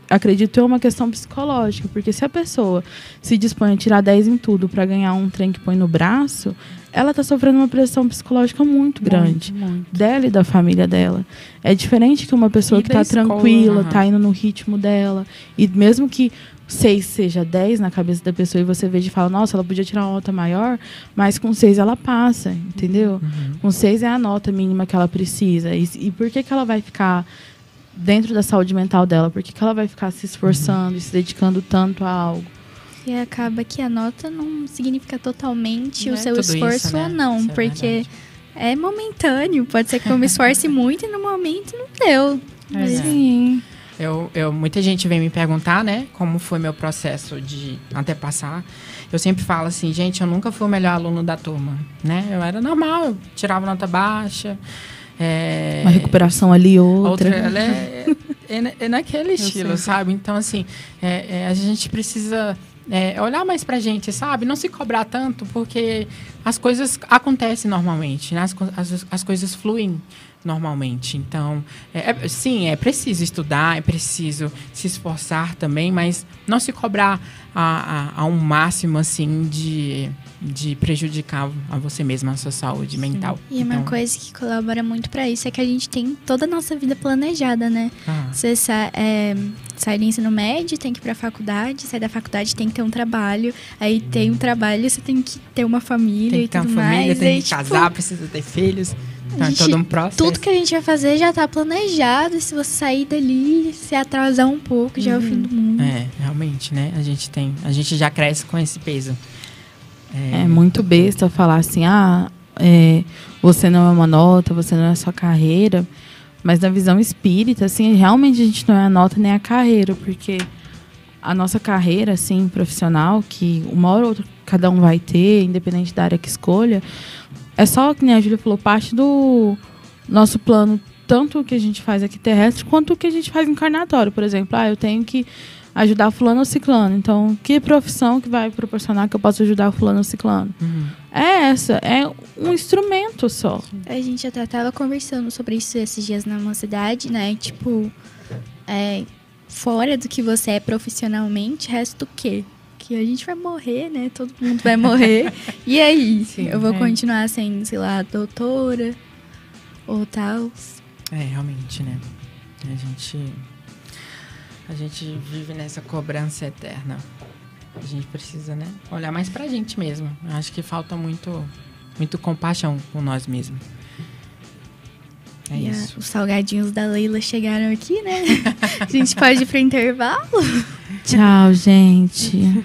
acredito eu, uma questão psicológica, porque se a pessoa se dispõe a tirar 10 em tudo para ganhar um trem que põe no braço, ela está sofrendo uma pressão psicológica muito grande, dela e da família dela. É diferente que uma pessoa que está tranquila, está indo no ritmo dela, e mesmo que 6 seja 10 na cabeça da pessoa e você vê e fala, nossa, ela podia tirar uma nota maior, mas com 6 ela passa, entendeu? Com 6 é a nota mínima que ela precisa. E por que ela vai ficar dentro da saúde mental dela? Por que ela vai ficar se esforçando e se dedicando tanto a algo? E acaba que a nota não significa totalmente o seu tudo esforço isso, né? ou não, Isso porque é momentâneo. Pode ser que eu me esforce muito e no momento não deu. Sim. Muita gente vem me perguntar, né, como foi meu processo de até passar. Eu sempre falo assim, gente, eu nunca fui o melhor aluno da turma, né? Eu era normal, eu tirava nota baixa. Uma recuperação ali, outra. Ela é naquele estilo, sabe? Então, assim, a gente precisa olhar mais pra gente, sabe? Não se cobrar tanto, porque as coisas acontecem normalmente, né? As coisas fluem normalmente. Então, sim, é preciso estudar, é preciso se esforçar também, mas não se cobrar a um máximo, assim, de prejudicar a você mesma, a sua saúde mental. E uma coisa que colabora muito para isso é que a gente tem toda a nossa vida planejada, né? Você sai do ensino médio, tem que ir pra faculdade, sai da faculdade, tem que ter um trabalho, aí tem um trabalho, você tem que ter uma família e tudo mais. Tem que ter uma família, tem que casar, precisa ter filhos. Então, é todo um processo. Tudo que a gente vai fazer já tá planejado, e se você sair dali, se atrasar um pouco, já é o fim do mundo. Realmente, né? A gente já cresce com esse peso. É muito besta falar assim, você não é uma nota, você não é sua carreira. Mas na visão espírita, assim, realmente a gente não é a nota nem a carreira, porque a nossa carreira, assim, profissional, que uma hora ou outra cada um vai ter, independente da área que escolha, é só, que nem a Júlia falou, parte do nosso plano tanto o que a gente faz aqui terrestre, quanto o que a gente faz encarnatório. Por exemplo, eu tenho que ajudar fulano ou ciclano. Então, que profissão que vai proporcionar que eu possa ajudar fulano ou ciclano? É um instrumento só. A gente até estava conversando sobre isso esses dias na mocidade, né? Tipo, fora do que você é profissionalmente, resta o quê? Que a gente vai morrer, né? Todo mundo vai morrer. E aí? Sim, eu vou continuar sendo, sei lá, doutora ou tal. Realmente, né? A gente vive nessa cobrança eterna. A gente precisa, né, olhar mais pra gente mesmo. Eu acho que falta muito compaixão com nós mesmos. Isso. Os salgadinhos da Leila chegaram aqui, né? A gente pode ir pro intervalo? Tchau, gente.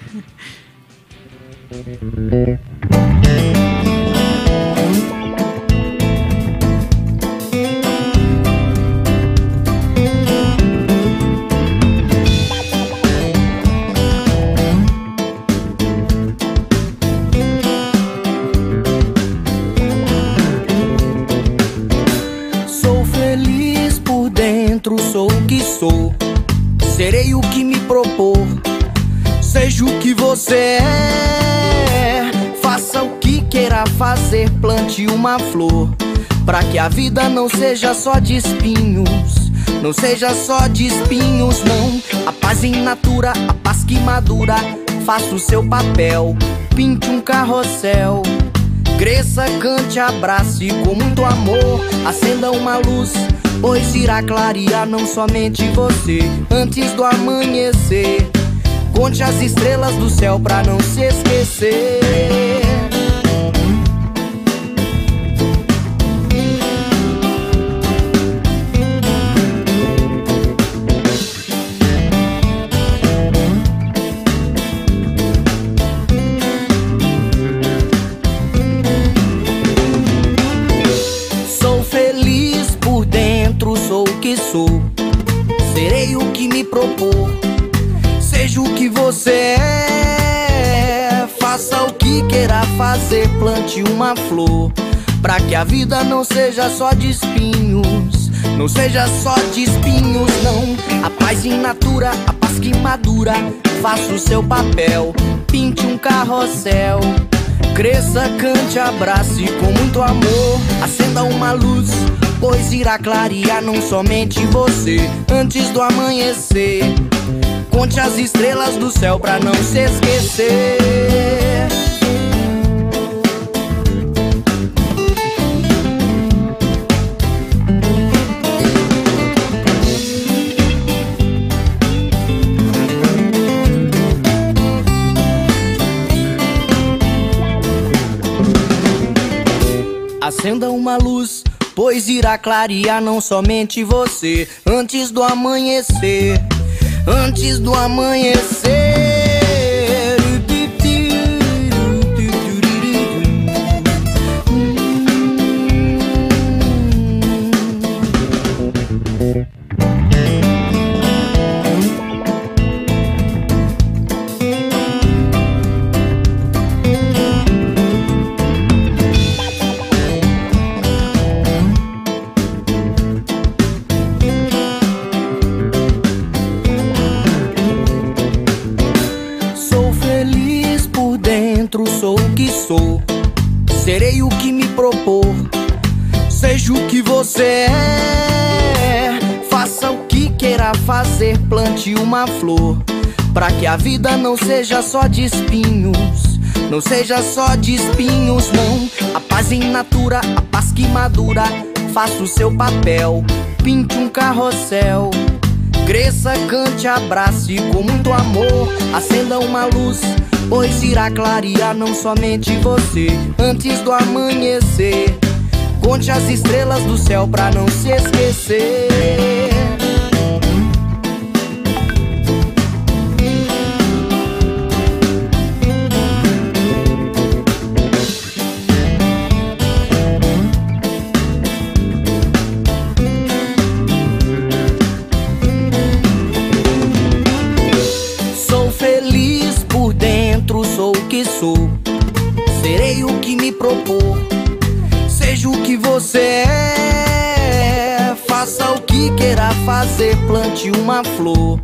Sou o que sou, serei o que me propor. Seja o que você é, faça o que queira fazer, plante uma flor, pra que a vida não seja só de espinhos. Não seja só de espinhos, não. A paz em natura, a paz que madura. Faça o seu papel, pinte um carrossel. Cresça, cante, abrace com muito amor. Acenda uma luz, pois irá clarear não somente você. Antes do amanhecer, conte as estrelas do céu pra não se esquecer. Sou, serei o que me propor. Seja o que você é, faça o que queira fazer, plante uma flor, pra que a vida não seja só de espinhos. Não seja só de espinhos, não. A paz in natura, a paz que madura. Faça o seu papel, pinte um carrossel. Cresça, cante, abrace com muito amor. Acenda uma luz, pois irá clarear não somente você. Antes do amanhecer, conte as estrelas do céu pra não se esquecer. Acenda uma luz, pois irá clarear não somente você. Antes do amanhecer, antes do amanhecer. Sou o que sou, serei o que me propor. Seja o que você é, faça o que queira fazer, plante uma flor, pra que a vida não seja só de espinhos. Não seja só de espinhos, não. A paz in natura, a paz que madura. Faça o seu papel, pinte um carrossel. Cresça, cante, abrace com muito amor. Acenda uma luz, pois irá clarear não somente você. Antes do amanhecer, conte as estrelas do céu pra não se esquecer. Sou o que sou, serei o que me propor. Seja o que você é, que queira fazer, plante uma flor,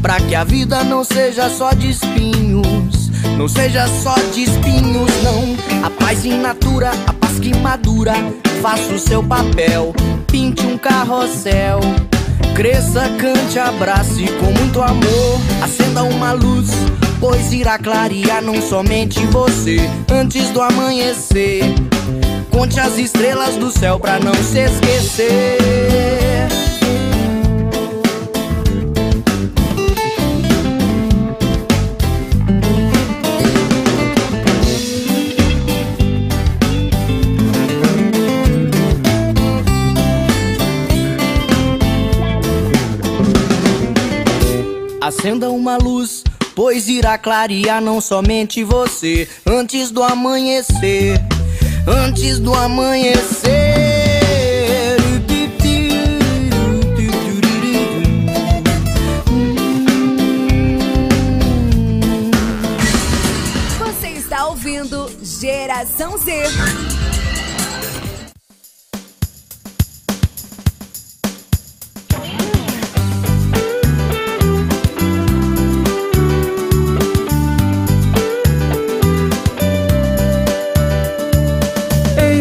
pra que a vida não seja só de espinhos, não seja só de espinhos, não. A paz in natura, a paz que madura, faça o seu papel, pinte um carrossel, cresça, cante, abrace com muito amor, acenda uma luz, pois irá clarear não somente você. Antes do amanhecer, conte as estrelas do céu pra não se esquecer. Acenda uma luz, pois irá clarear não somente você. Antes do amanhecer, antes do amanhecer. Você está ouvindo Geração Z.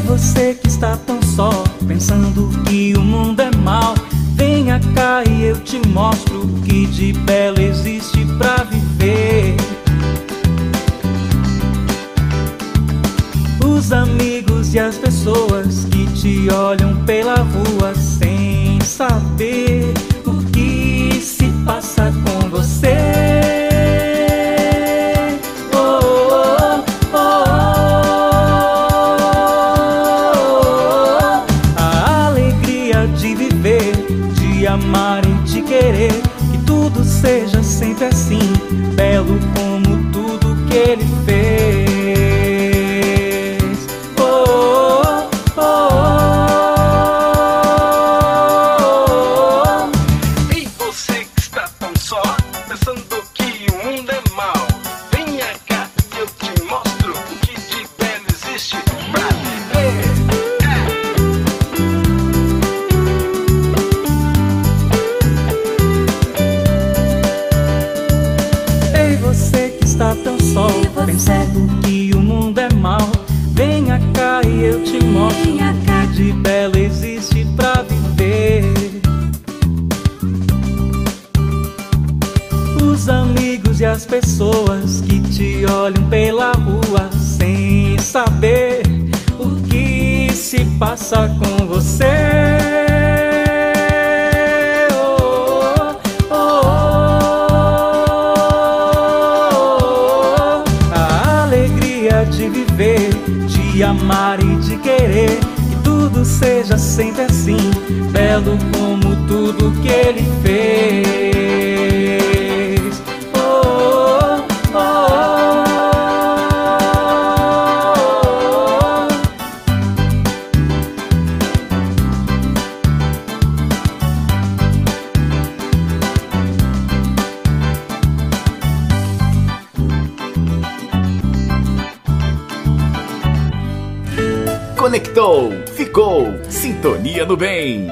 Você que está tão só, pensando que o mundo é mau, venha cá e eu te mostro o que de belo existe pra viver. Os amigos e as pessoas que te olham pela rua sem saber o que se passa com você. Amar e te querer, que tudo seja sempre assim, belo como tudo que ele fez. Oh, oh, oh, oh. Ei, você que está tão só, pensando que o mundo é mau, venha cá e eu te mostro o que de belo existe pra viver. Está tão só, pensando que o mundo é mau, venha cá e eu te mostro o que de belo existe pra viver. Os amigos e as pessoas que te olham pela rua sem saber o que se passa com você. De viver, de amar e de querer, que tudo seja sempre assim, belo como tudo que ele fez. Oh, oh, oh, Conectou, ficou, sintonia no bem.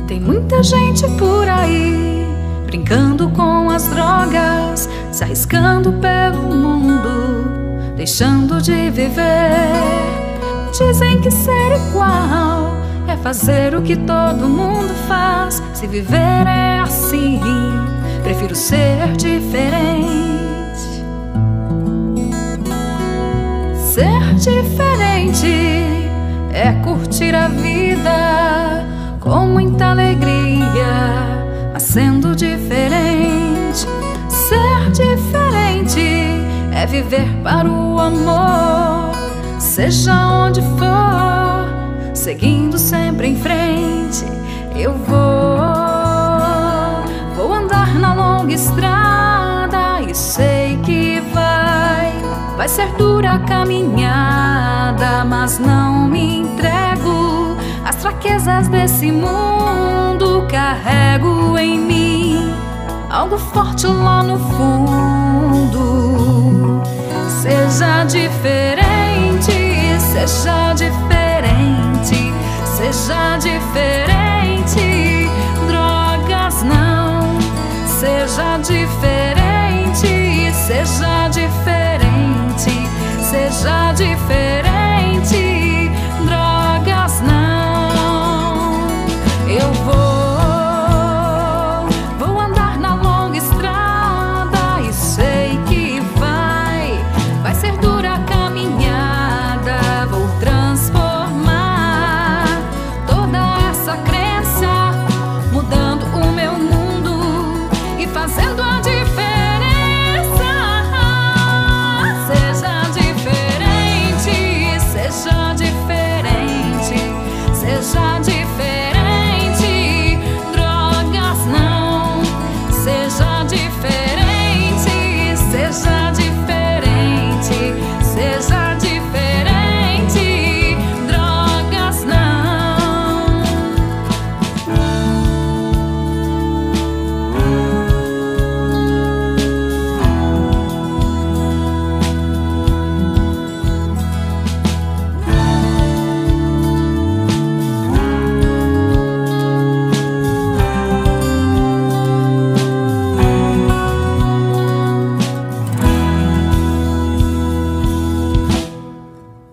Tem muita gente por aí brincando com as drogas, se arriscando pelo mundo, deixando de viver. Dizem que ser igual é fazer o que todo mundo faz. Se viver é assim, prefiro ser diferente. Ser diferente é curtir a vida com muita alegria, mas sendo diferente. Ser diferente é viver para o amor, seja onde for, seguindo sempre em frente. Eu vou andar na longa estrada e sei que vai Vai ser dura a caminhada, mas não me entrego. As fraquezas desse mundo carrego em mim, algo forte lá no fundo. Seja diferente, seja diferente, seja diferente. Drogas não. Seja diferente, seja diferente, seja diferente. Drogas não. Eu vou andar na longa estrada e sei que vai ser dura a caminhada. Vou transformar toda essa crença, mudando o meu mundo e fazendo a diferença. Seja diferente, seja diferente, seja diferente. Drogas não. Seja diferente, seja diferente, seja diferente. Drogas não.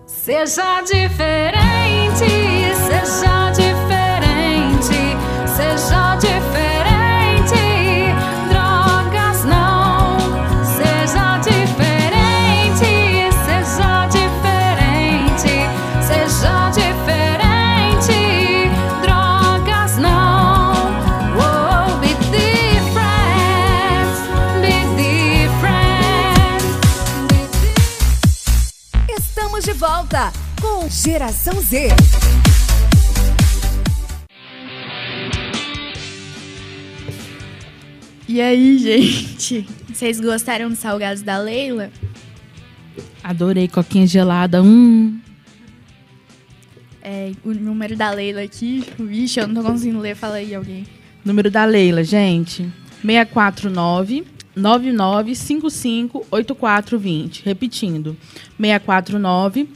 Seja diferente, seja diferente, seja diferente. Drogas não. Seja diferente, seja diferente, seja diferente. Drogas não. Oh, be different, be different. Estamos de volta com Geração Z. E aí, gente? Vocês gostaram dos salgados da Leila? Adorei, coquinha gelada. É, o número da Leila aqui. Vixe, eu não tô conseguindo ler. Fala aí, alguém. Número da Leila, gente. 649 9955 8420. Repetindo. 649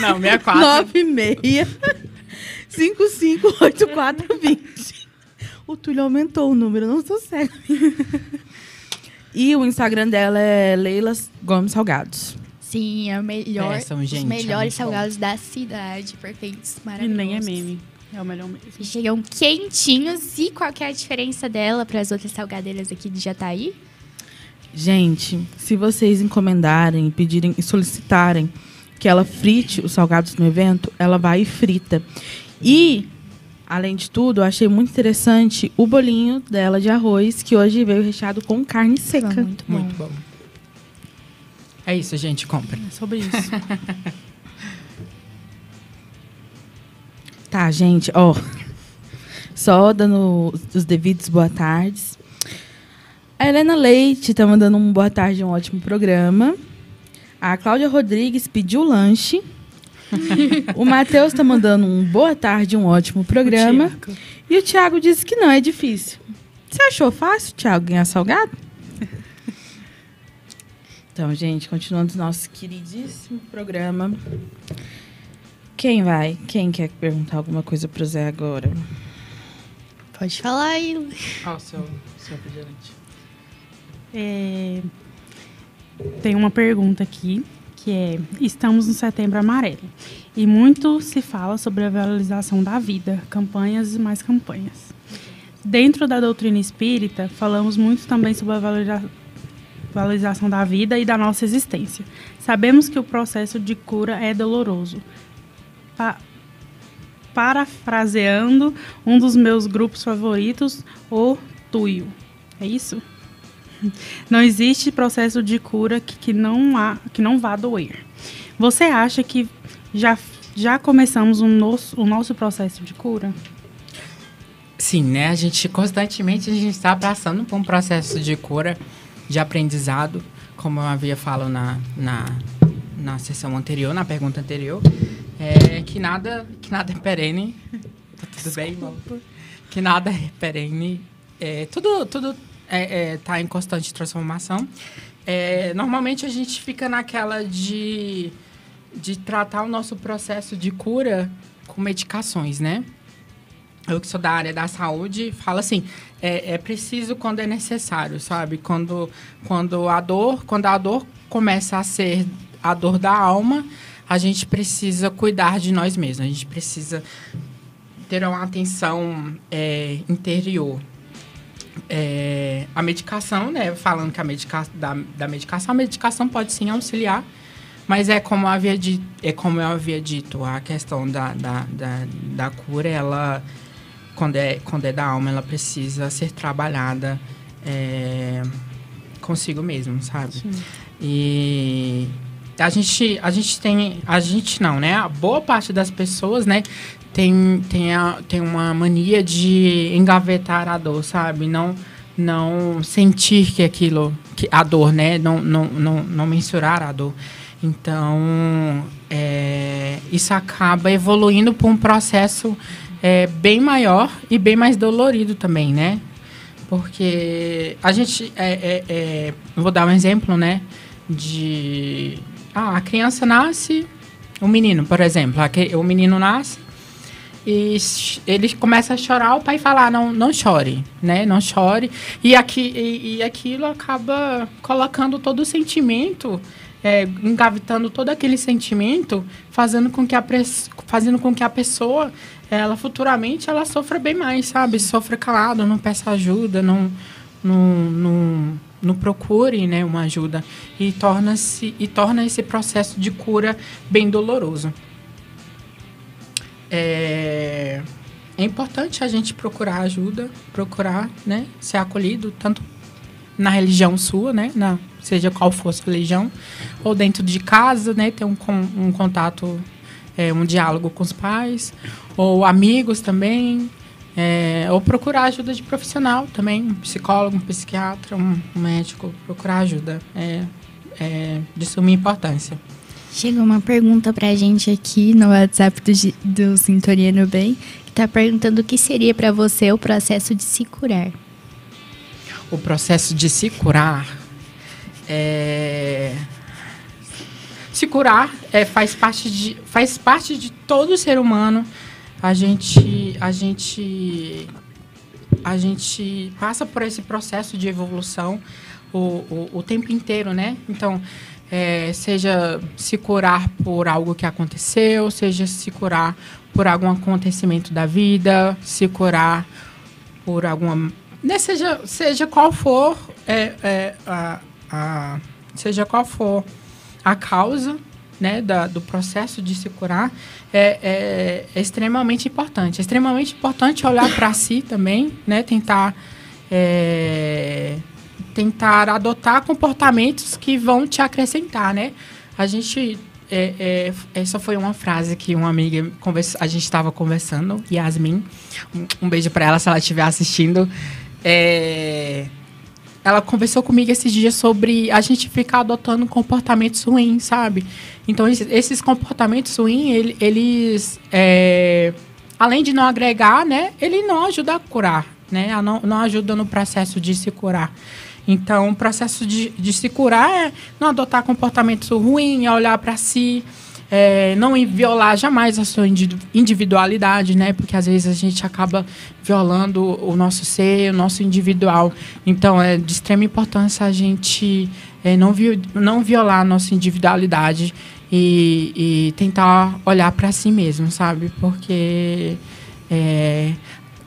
Não, 64. 96 55 8420. O Túlio aumentou o número, não sou cego. E o Instagram dela é Leila Gomes Salgados. Sim, é o melhor, São, os gente, melhores é salgados da cidade. Perfeitos, E maravilhosos. nem é meme. É o melhor mesmo. E chegam quentinhos. E qual que é a diferença dela para as outras salgadeiras aqui de Jataí? Gente, se vocês encomendarem, pedirem e solicitarem que ela frite os salgados no evento, ela vai e frita. E, além de tudo, eu achei muito interessante o bolinho dela de arroz, que hoje veio recheado com carne seca. Muito bom. Muito bom. É isso, gente. Compra. É sobre isso. Tá, gente, ó. Só dando os devidos boa tardes. A Helena Leite tá mandando um boa tarde, um ótimo programa. A Cláudia Rodrigues pediu lanche. O Matheus tá mandando um boa tarde, um ótimo programa. E o Thiago disse que não, é difícil. Você achou fácil, Thiago, ganhar salgado? Então, gente, continuando o nosso queridíssimo programa. Quem vai? Quem quer perguntar alguma coisa pro Zé agora? Pode falar aí. Qual o seu refrigerante? Tem uma pergunta aqui, que é: estamos no Setembro Amarelo e muito se fala sobre a valorização da vida, campanhas e mais campanhas. Dentro da doutrina espírita, falamos muito também sobre a valorização da vida e da nossa existência. Sabemos que o processo de cura é doloroso. Parafraseando um dos meus grupos favoritos, o Tuyo. É isso? Não existe processo de cura que não vá doer. Você acha que já começamos o nosso processo de cura? Sim, né? Constantemente a gente está passando por um processo de cura, de aprendizado, como eu havia falado na sessão anterior, na pergunta anterior, que nada é perene. Tá tudo bem, irmão? Que nada é perene. Tudo tá em constante transformação. Normalmente a gente fica naquela de tratar o nosso processo de cura com medicações, né? Eu que sou da área da saúde, falo assim, é preciso quando é necessário, sabe? Quando a dor começa a ser a dor da alma, a gente precisa cuidar de nós mesmos, a gente precisa ter uma atenção interior. A medicação, né? Falando que a medicação pode sim auxiliar, mas como eu havia dito, a questão da cura, ela, quando é da alma, ela precisa ser trabalhada consigo mesmo, sabe? Sim. E a gente não, né? A boa parte das pessoas, né? Tem uma mania de engavetar a dor, sabe? Não sentir que a dor, né? Não mensurar a dor. Então, isso acaba evoluindo para um processo bem maior e bem mais dolorido também, né? Porque a gente... vou dar um exemplo, né? A criança nasce... O menino, por exemplo. O menino nasce e ele começa a chorar, o pai fala, não chore, né? Não chore. E aquilo acaba colocando todo o sentimento... engavetando todo aquele sentimento, fazendo com que a pessoa, ela futuramente, ela sofra bem mais, sabe? Sofra calado, não peça ajuda, não procure, né, uma ajuda. E torna esse processo de cura bem doloroso. É importante a gente procurar ajuda, né, ser acolhido, tanto na religião sua, né, seja qual for a sua religião, ou dentro de casa, né, ter um contato, um diálogo com os pais, ou amigos também, ou procurar ajuda de profissional também, um psicólogo, um psiquiatra, um médico, procurar ajuda, de suma importância. Chegou uma pergunta pra gente aqui no WhatsApp do Sintonia no Bem, que tá perguntando o que seria para você o processo de se curar. O processo de se curar se curar faz parte de todo ser humano. A gente passa por esse processo de evolução o tempo inteiro, né? Então, seja se curar por algo que aconteceu, seja se curar por algum acontecimento da vida, se curar por alguma... Né, seja qual for seja qual for a causa, né, do processo de se curar, é extremamente importante. É extremamente importante olhar para si também, né, tentar adotar comportamentos que vão te acrescentar, né? A gente... essa foi uma frase que uma amiga a gente estava conversando, Yasmin, um beijo para ela se ela estiver assistindo. Ela conversou comigo esses dias sobre a gente ficar adotando comportamentos ruins, sabe? Então, esses comportamentos ruins, eles além de não agregar, né, ele não ajuda a curar, né? Não ajuda no processo de se curar. Então, o processo de se curar é não adotar comportamentos ruins, é olhar para si, não violar jamais a sua individualidade, né? Porque às vezes a gente acaba violando o nosso ser, o nosso individual. Então, é de extrema importância a gente não violar a nossa individualidade e tentar olhar para si mesmo, sabe? Porque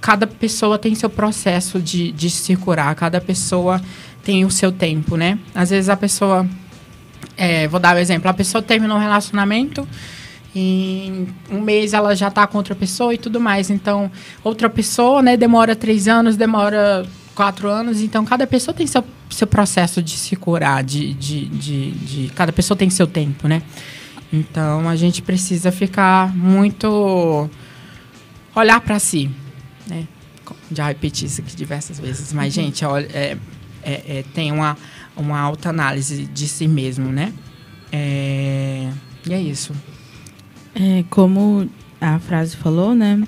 cada pessoa tem seu processo de se curar, cada pessoa tem o seu tempo, né? Às vezes a pessoa... vou dar um exemplo. A pessoa terminou um relacionamento e em um mês ela já está com outra pessoa e tudo mais. Então, outra pessoa, né, demora 3 anos, demora 4 anos. Então, cada pessoa tem seu processo de se curar. Cada pessoa tem seu tempo, né? Então, a gente precisa ficar muito... olhar para si, né? Já repeti isso aqui diversas vezes. Mas, gente, olha... tem uma autoanálise de si mesmo, né? E é isso. Como a frase falou, né?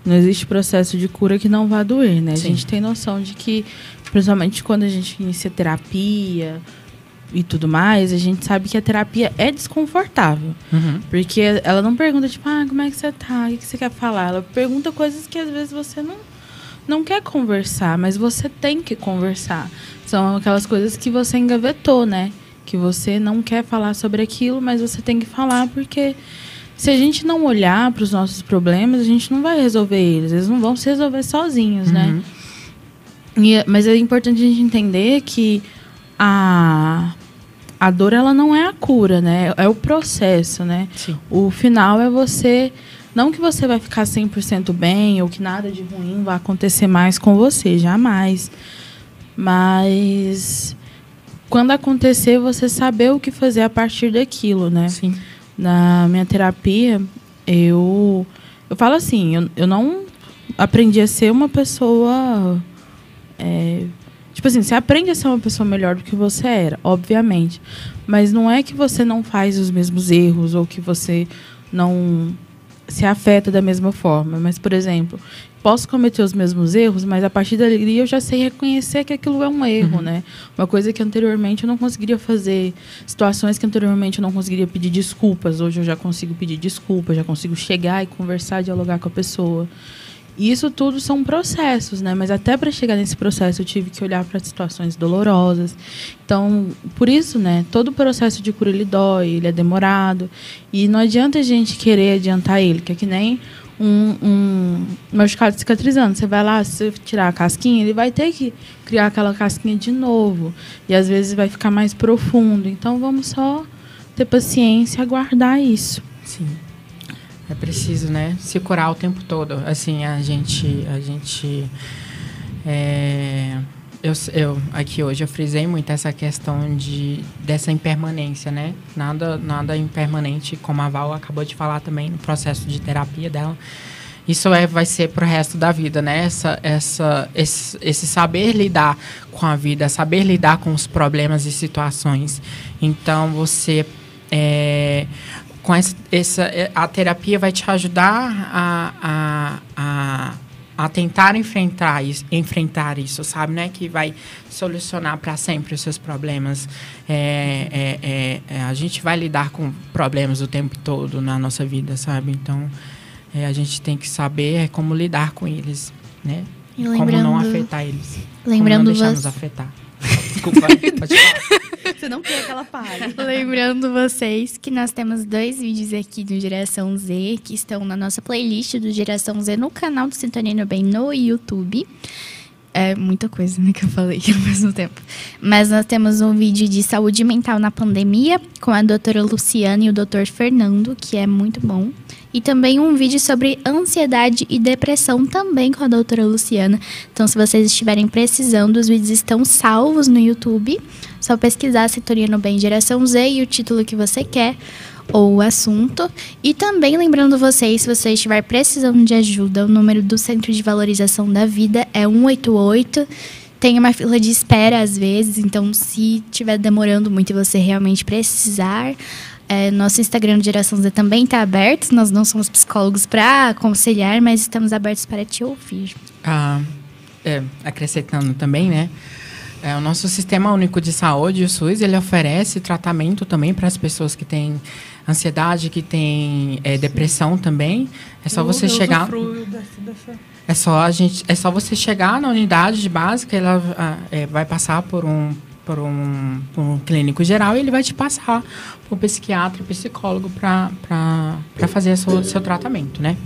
Não existe processo de cura que não vá doer, né? Sim. A gente tem noção de que, principalmente quando a gente inicia terapia e tudo mais, a gente sabe que a terapia é desconfortável. Uhum. Porque ela não pergunta, tipo, como é que você tá? O que você quer falar? Ela pergunta coisas que às vezes você não quer conversar, mas você tem que conversar. São aquelas coisas que você engavetou, né? Que você não quer falar sobre aquilo, mas você tem que falar, porque se a gente não olhar para os nossos problemas, a gente não vai resolver eles. Eles não vão se resolver sozinhos, né? Mas é importante a gente entender que a dor, ela não é a cura, né? É o processo, né? Sim. O final é você... Não que você vai ficar 100% bem ou que nada de ruim vai acontecer mais com você, jamais. Mas quando acontecer, você saber o que fazer a partir daquilo, né? Sim. Na minha terapia, eu falo assim, eu não aprendi a ser uma pessoa... tipo assim, você aprende a ser uma pessoa melhor do que você era, obviamente. Mas não é que você não faz os mesmos erros ou que você não se afeta da mesma forma. Mas, por exemplo, posso cometer os mesmos erros, mas a partir dali eu já sei reconhecer que aquilo é um erro, né? Uma coisa que anteriormente eu não conseguiria fazer. Situações que anteriormente eu não conseguiria pedir desculpas. Hoje eu já consigo pedir desculpas, já consigo chegar e conversar, dialogar com a pessoa. E isso tudo são processos, né? Mas até para chegar nesse processo eu tive que olhar para situações dolorosas. Então, por isso, né? Todo o processo de cura, ele dói, ele é demorado. E não adianta a gente querer adiantar ele, que é que nem um machucado cicatrizando. Você vai lá, se você tirar a casquinha, ele vai ter que criar aquela casquinha de novo. E às vezes vai ficar mais profundo. Então, vamos só ter paciência e aguardar isso. Sim. É preciso, né, se curar o tempo todo. Assim, eu aqui hoje eu frisei muito essa questão dessa impermanência, né? Nada impermanente, como a Val acabou de falar também no processo de terapia dela. Isso vai ser pro resto da vida, né? Esse saber lidar com a vida, saber lidar com os problemas e situações. Então, você... a terapia vai te ajudar a tentar enfrentar isso, sabe, né? Que vai solucionar para sempre os seus problemas. A gente vai lidar com problemas o tempo todo na nossa vida, sabe? Então, a gente tem que saber como lidar com eles, né? Como não afetar eles. Lembrando como não deixar nos afetar. Desculpa, pode falar. Você não quer que ela pare. Lembrando vocês que nós temos 2 vídeos aqui do Geração Z, que estão na nossa playlist do Geração Z no canal do Sintonia no Bem no YouTube. É muita coisa, né, que eu falei ao mesmo tempo. Mas nós temos um vídeo de saúde mental na pandemia com a doutora Luciana e o doutor Fernando, que é muito bom. E também um vídeo sobre ansiedade e depressão também com a doutora Luciana. Então, se vocês estiverem precisando, os vídeos estão salvos no YouTube. Só pesquisar Sintonia no Bem Geração Z e o título que você quer ou o assunto. E também lembrando vocês, se você estiver precisando de ajuda, o número do Centro de Valorização da Vida é 188. Tem uma fila de espera às vezes, então se estiver demorando muito e você realmente precisar... nosso Instagram do Geração Z também está aberto. Nós não somos psicólogos para aconselhar, mas estamos abertos para te ouvir. Acrescentando também, né? O nosso Sistema Único de Saúde, o SUS, ele oferece tratamento também para as pessoas que têm ansiedade, que têm depressão também. É só você chegar... É só você chegar na unidade básica, ela vai passar por um clínico geral e ele vai te passar para um psiquiatra, psicólogo para fazer o seu tratamento, né?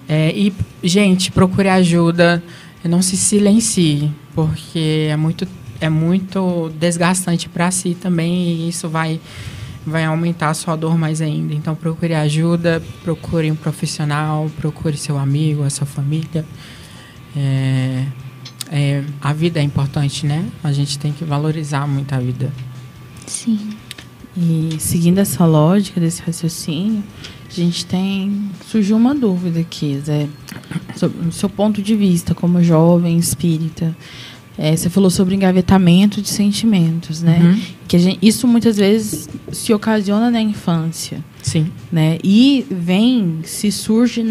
E, gente, procure ajuda, não se silencie, porque é muito desgastante para si também e isso vai aumentar a sua dor mais ainda. Então, procure ajuda, procure um profissional, procure seu amigo, a sua família. A vida é importante, né? A gente tem que valorizar muito a vida. Sim. E seguindo essa lógica desse raciocínio, surgiu uma dúvida aqui, Zé, sobre o seu ponto de vista como jovem espírita. Você falou sobre engavetamento de sentimentos, né? Que isso muitas vezes se ocasiona na infância. Sim. Né? E se surge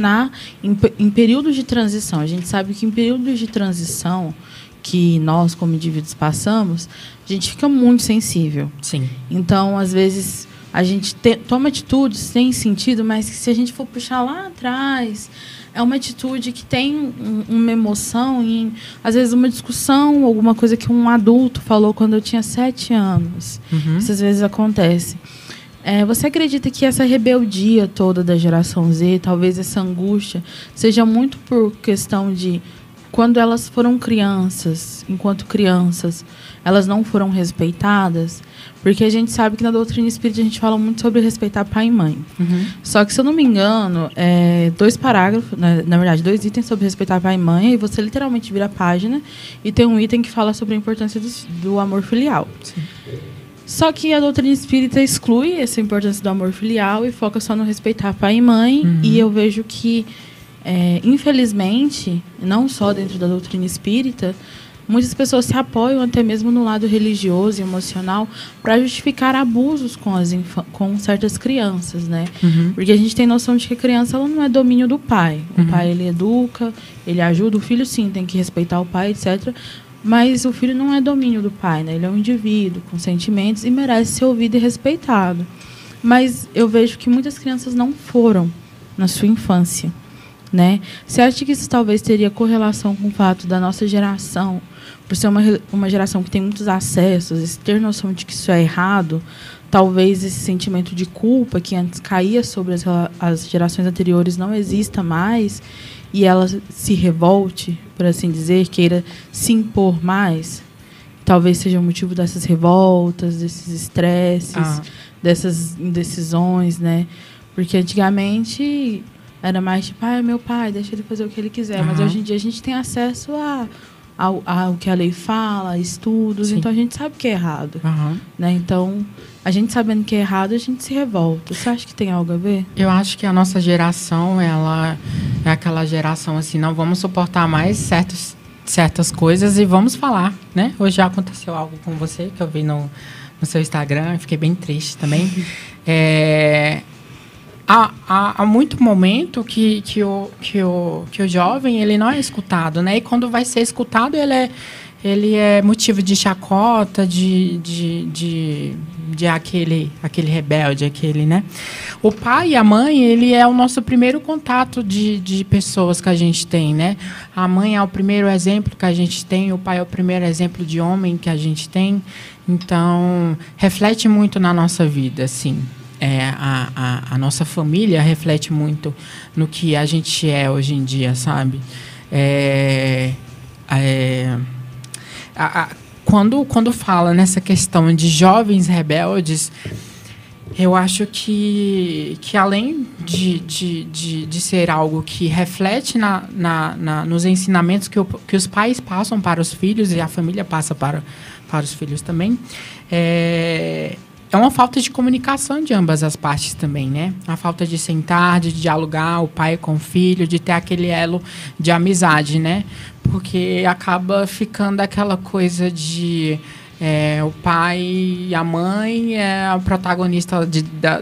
em períodos de transição. A gente sabe que em períodos de transição que nós, como indivíduos, passamos, a gente fica muito sensível. Sim. Então, às vezes, a gente toma atitudes sem sentido, mas que se a gente for puxar lá atrás, é uma atitude que tem uma emoção e, às vezes, uma discussão, alguma coisa que um adulto falou quando eu tinha 7 anos. Isso, às vezes, acontece. Você acredita que essa rebeldia toda da geração Z, talvez essa angústia, seja muito por questão de quando elas foram crianças, enquanto crianças, elas não foram respeitadas? Porque a gente sabe que na doutrina espírita a gente fala muito sobre respeitar pai e mãe. Só que, se eu não me engano, 2 parágrafos, na verdade, 2 itens sobre respeitar pai e mãe, e você literalmente vira a página e tem um item que fala sobre a importância do amor filial. Sim. Só que a doutrina espírita exclui essa importância do amor filial e foca só no respeitar pai e mãe. E eu vejo que, infelizmente, não só dentro da doutrina espírita, muitas pessoas se apoiam até mesmo no lado religioso e emocional para justificar abusos com certas crianças, né? Porque a gente tem noção de que a criança ela não é domínio do pai. O pai, ele educa, ele ajuda. O filho, sim, tem que respeitar o pai, etc., mas o filho não é domínio do pai, né? Ele é um indivíduo com sentimentos e merece ser ouvido e respeitado. Mas eu vejo que muitas crianças não foram na sua infância, né? Você acha que isso talvez teria correlação com o fato da nossa geração, por ser uma geração que tem muitos acessos, ter noção de que isso é errado, talvez esse sentimento de culpa que antes caía sobre as gerações anteriores não exista mais e ela se revolte, por assim dizer, queira se impor mais? Talvez seja o motivo dessas revoltas, desses estresses, dessas indecisões, né? Porque antigamente era mais tipo, é meu pai, deixa ele fazer o que ele quiser. Mas hoje em dia a gente tem acesso ao que a lei fala, a estudos, então a gente sabe que é errado. Né? Então, a gente sabendo que é errado, a gente se revolta. Você acha que tem algo a ver? Eu acho que a nossa geração, ela é aquela geração assim, não vamos suportar mais certas coisas e vamos falar, né? Hoje já aconteceu algo com você, que eu vi no seu Instagram, fiquei bem triste também. Há muito momento que o jovem ele não é escutado, né? E quando vai ser escutado, ele é motivo de chacota, de aquele rebelde, né? O pai e a mãe, ele é o nosso primeiro contato de pessoas que a gente tem, né? A mãe é o primeiro exemplo que a gente tem, o pai é o primeiro exemplo de homem que a gente tem. Então, reflete muito na nossa vida, assim. A nossa família reflete muito no que a gente é hoje em dia, sabe? Quando fala nessa questão de jovens rebeldes, eu acho que além de ser algo que reflete nos ensinamentos que os pais passam para os filhos e a família passa para os filhos também, é uma falta de comunicação de ambas as partes também, né? A falta de sentar, de dialogar, o pai com o filho, de ter aquele elo de amizade, né? Porque acaba ficando aquela coisa de o pai e a mãe é o protagonista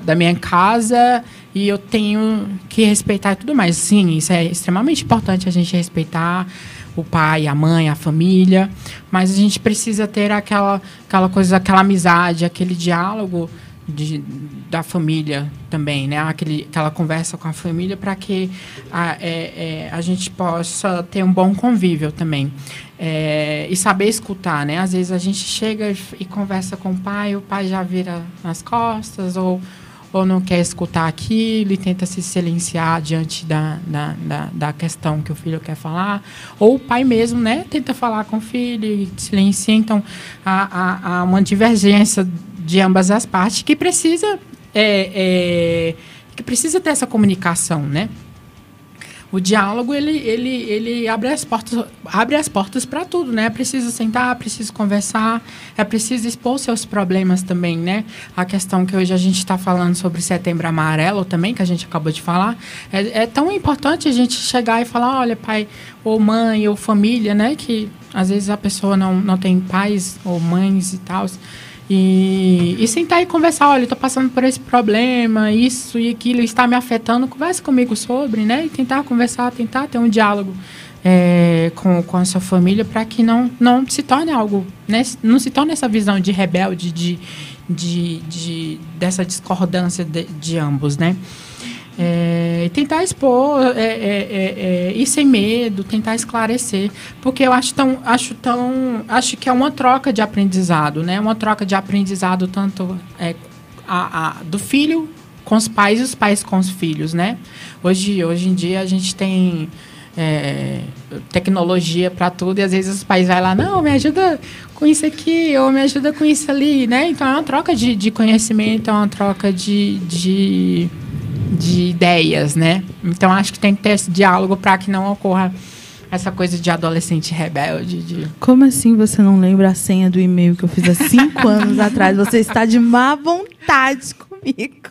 da minha casa e eu tenho que respeitar e tudo mais. Sim, isso é extremamente importante, a gente respeitar o pai, a mãe, a família, mas a gente precisa ter aquela coisa, aquela amizade, aquele diálogo da família também, né? Aquela conversa com a família para que a gente possa ter um bom convívio também. E saber escutar, né? Às vezes a gente chega e conversa com o pai já vira nas costas ou não quer escutar aquilo e tenta se silenciar diante da questão que o filho quer falar. Ou o pai mesmo, né, tenta falar com o filho e silencia. Então, há uma divergência de ambas as partes que precisa ter essa comunicação, né? O diálogo, ele abre as portas para tudo, né? É preciso sentar, é preciso conversar, é preciso expor seus problemas também, né? A questão que hoje a gente está falando sobre Setembro Amarelo também, que a gente acabou de falar, é tão importante a gente chegar e falar, olha, pai, ou mãe, ou família, né? Que Às vezes a pessoa não tem pais ou mães e tal. E sentar e conversar, olha, eu tô passando por esse problema, isso e aquilo está me afetando, conversa comigo sobre, né? E tentar conversar, tentar ter um diálogo com a sua família para que não se torne algo, né? Não se torne essa visão de rebelde, dessa discordância de ambos, né? Tentar expor, ir sem medo, tentar esclarecer, porque eu acho que é uma troca de aprendizado, né? Uma troca de aprendizado tanto do filho com os pais e os pais com os filhos, né? Hoje em dia a gente tem tecnologia para tudo e às vezes os pais vão lá, não, me ajuda com isso aqui ou me ajuda com isso ali, né? Então é uma troca de conhecimento, é uma troca de ideias, né? Então, acho que tem que ter esse diálogo para que não ocorra essa coisa de adolescente rebelde. Como assim você não lembra a senha do e-mail que eu fiz há 5 anos atrás? Você está de má vontade comigo.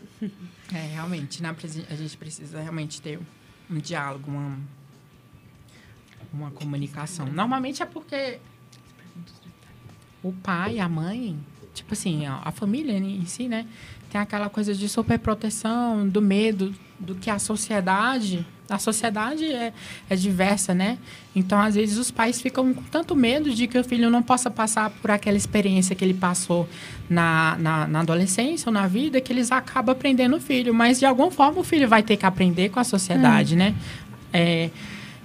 Realmente, a gente precisa realmente ter um diálogo, uma comunicação. Normalmente é porque o pai, a mãe, tipo assim, a família em si, né? Tem aquela coisa de superproteção, do medo, do que a sociedade é diversa, né? Então, às vezes, os pais ficam com tanto medo de que o filho não possa passar por aquela experiência que ele passou na adolescência ou na vida, que eles acabam aprendendo o filho. Mas, de alguma forma, o filho vai ter que aprender com a sociedade, né?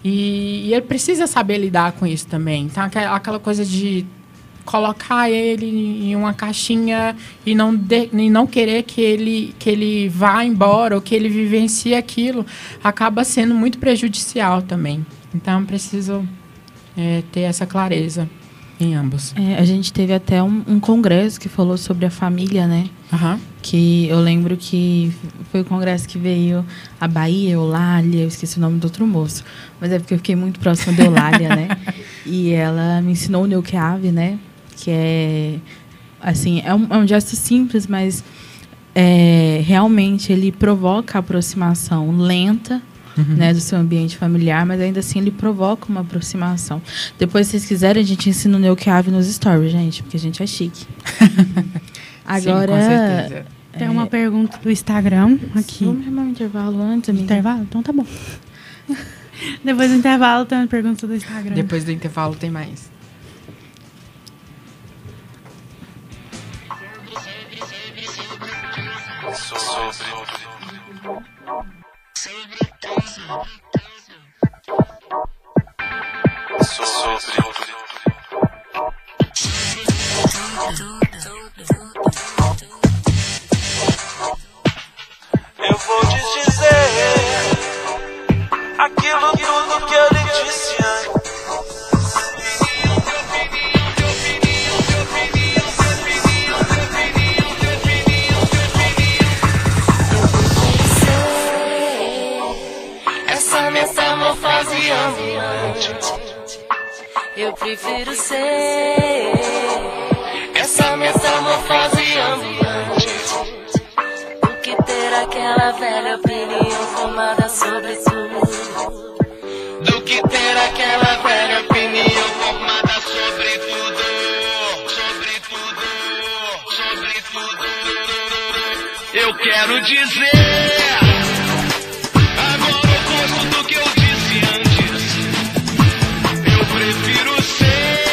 E ele precisa saber lidar com isso também. Então, aquela coisa de colocar ele em uma caixinha e não querer que ele vá embora ou que ele vivencie aquilo, acaba sendo muito prejudicial também. Então, preciso ter essa clareza em ambos. A gente teve até um congresso que falou sobre a família, né? Uhum. Que eu lembro que foi o congresso que veio a Bahia, Eulália, eu esqueci o nome do outro moço, mas é porque eu fiquei muito próxima de Eulália, né? E ela me ensinou o Neuqueave, né? Que é um gesto simples, mas realmente ele provoca a aproximação lenta, né, do seu ambiente familiar, mas ainda assim ele provoca uma aproximação. Depois, se vocês quiserem, a gente ensina o Neuqueave nos stories, gente, porque a gente é chique. Agora, sim, com certeza. Tem uma pergunta do Instagram aqui. Vamos chamar um intervalo antes, amiga? Intervalo? Então tá bom. Depois do intervalo tem uma pergunta do Instagram. Depois do intervalo tem mais. Eu vou te dizer aquilo tudo que eu lhe disse antes. Essa metamorfose ambulante, eu prefiro ser essa metamorfose ambulante do que ter aquela velha opinião formada sobre tudo. Do que ter aquela velha opinião formada sobre tudo. Sobre tudo. Sobre tudo. Eu quero dizer agora o oposto do que eu disse antes. Eu prefiro ser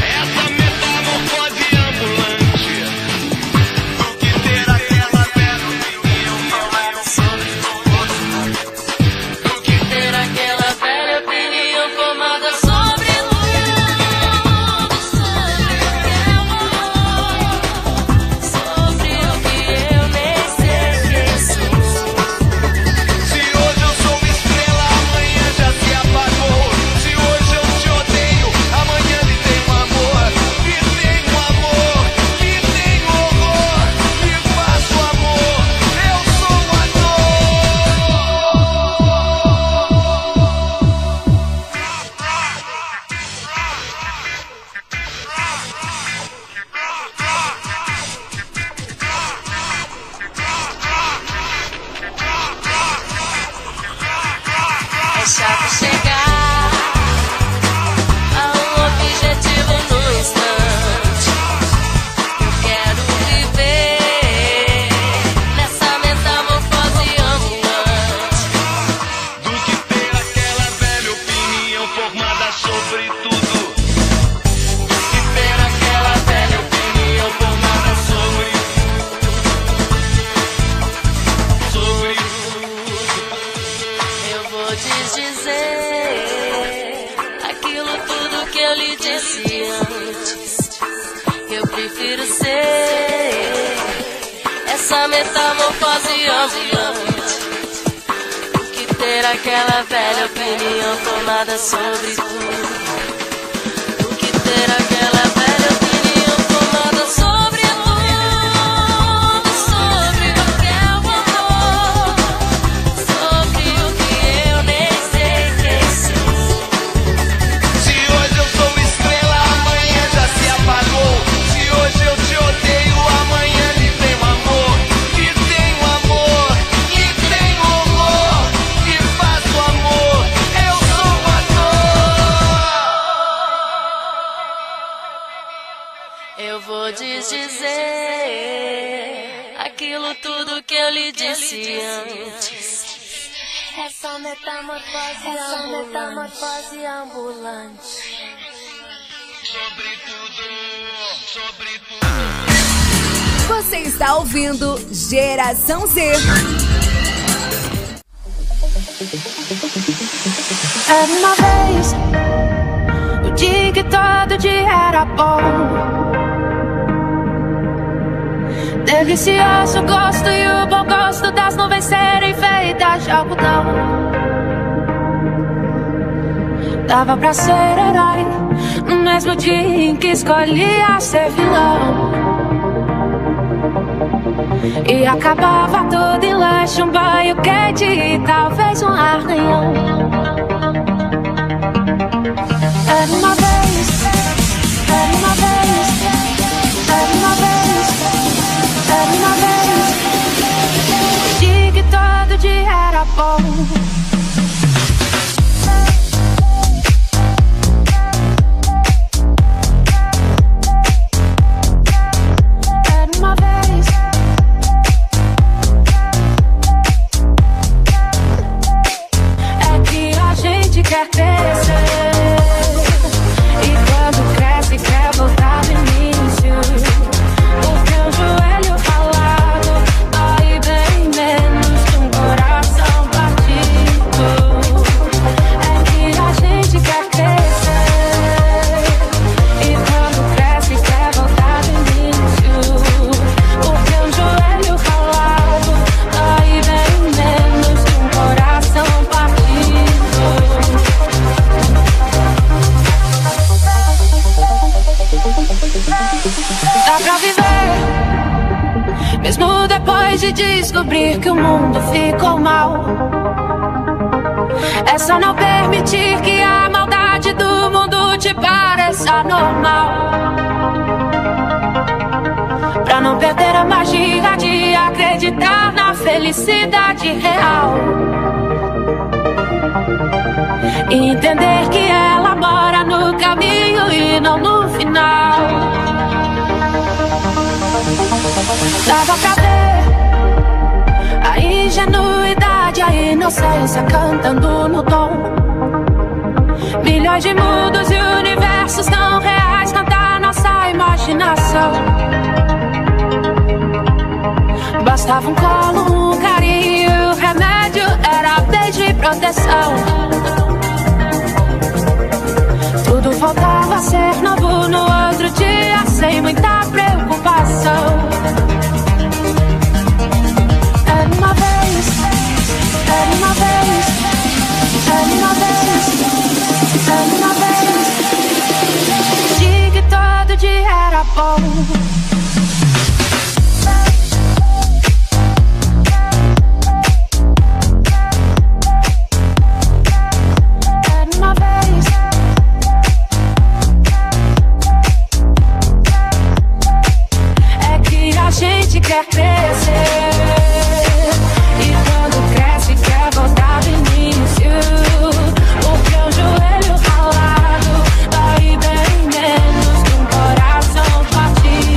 essa metamorfose ambulante do que ter aquela velha opinião formada sobre tudo. Do que ter aquela velha opinião formada sobre tudo. Sobre o que eu nem sei quem sou. Se hoje eu sou uma estrela, amanhã já se apagou. Se hoje eu te odeio, amanhã lhe tenho amor. Lhe tenho amor, lhe tenho horror. Lhe faço amor, eu sou a É chato chegar prefiro ser essa metamorfose ambulante do que ter aquela velha opinião formada sobre tudo, do que ter aquela velha opinião formada sobre tudo, sobre o que é o amor, sobre o que eu nem sei quem sou. Se hoje eu sou estrela, amanhã já se apagou. Se hoje eu te odeio, amanhã lhe tenho amor. Que tenho amor, que tenho horror, que faço amor, eu sou um ator. Eu vou desdizer aquilo tudo que eu lhe disse antes. Essa metamorfose ambulante. Você está ouvindo Geração Z. Era uma vez o dia que todo dia era bom, delicioso gosto e o bom gosto das nuvens serem feitas de algodão. Dava pra ser herói no mesmo dia em que escolhia ser vilão, e acabava tudo em lanche, um banho quente e talvez um arranhão. Era uma vez, era uma vez, era uma vez, era uma vez, o dia que todo dia era bom. Quer crescer, e quando cresce quer voltar do início, porque um joelho ralado dói bem menos que um coração partido. É que a gente quer crescer, e quando cresce quer voltar do início, porque um joelho ralado dói bem menos que um coração partido. Dá pra viver, mesmo depois de descobrir que o mundo ficou mal. É só não permitir que a maldade do mundo te pareça normal, pra não perder a magia de acreditar na felicidade real, e entender que ela mora no caminho e não no final. Dava pra ver a ingenuidade, a inocência cantando no tom. Milhões de mundos e universos tão reais cantar nossa imaginação. Bastava um colo, um carinho, o remédio era beijo e proteção. Tudo voltava a ser novo no outro dia, sem muita preocupação. Era uma vez, era uma vez, era uma vez, era uma vez, dia que todo dia era bom. Quer crescer, e quando cresce quer voltar do início, porque um joelho ralado dói bem menos que um coração partido.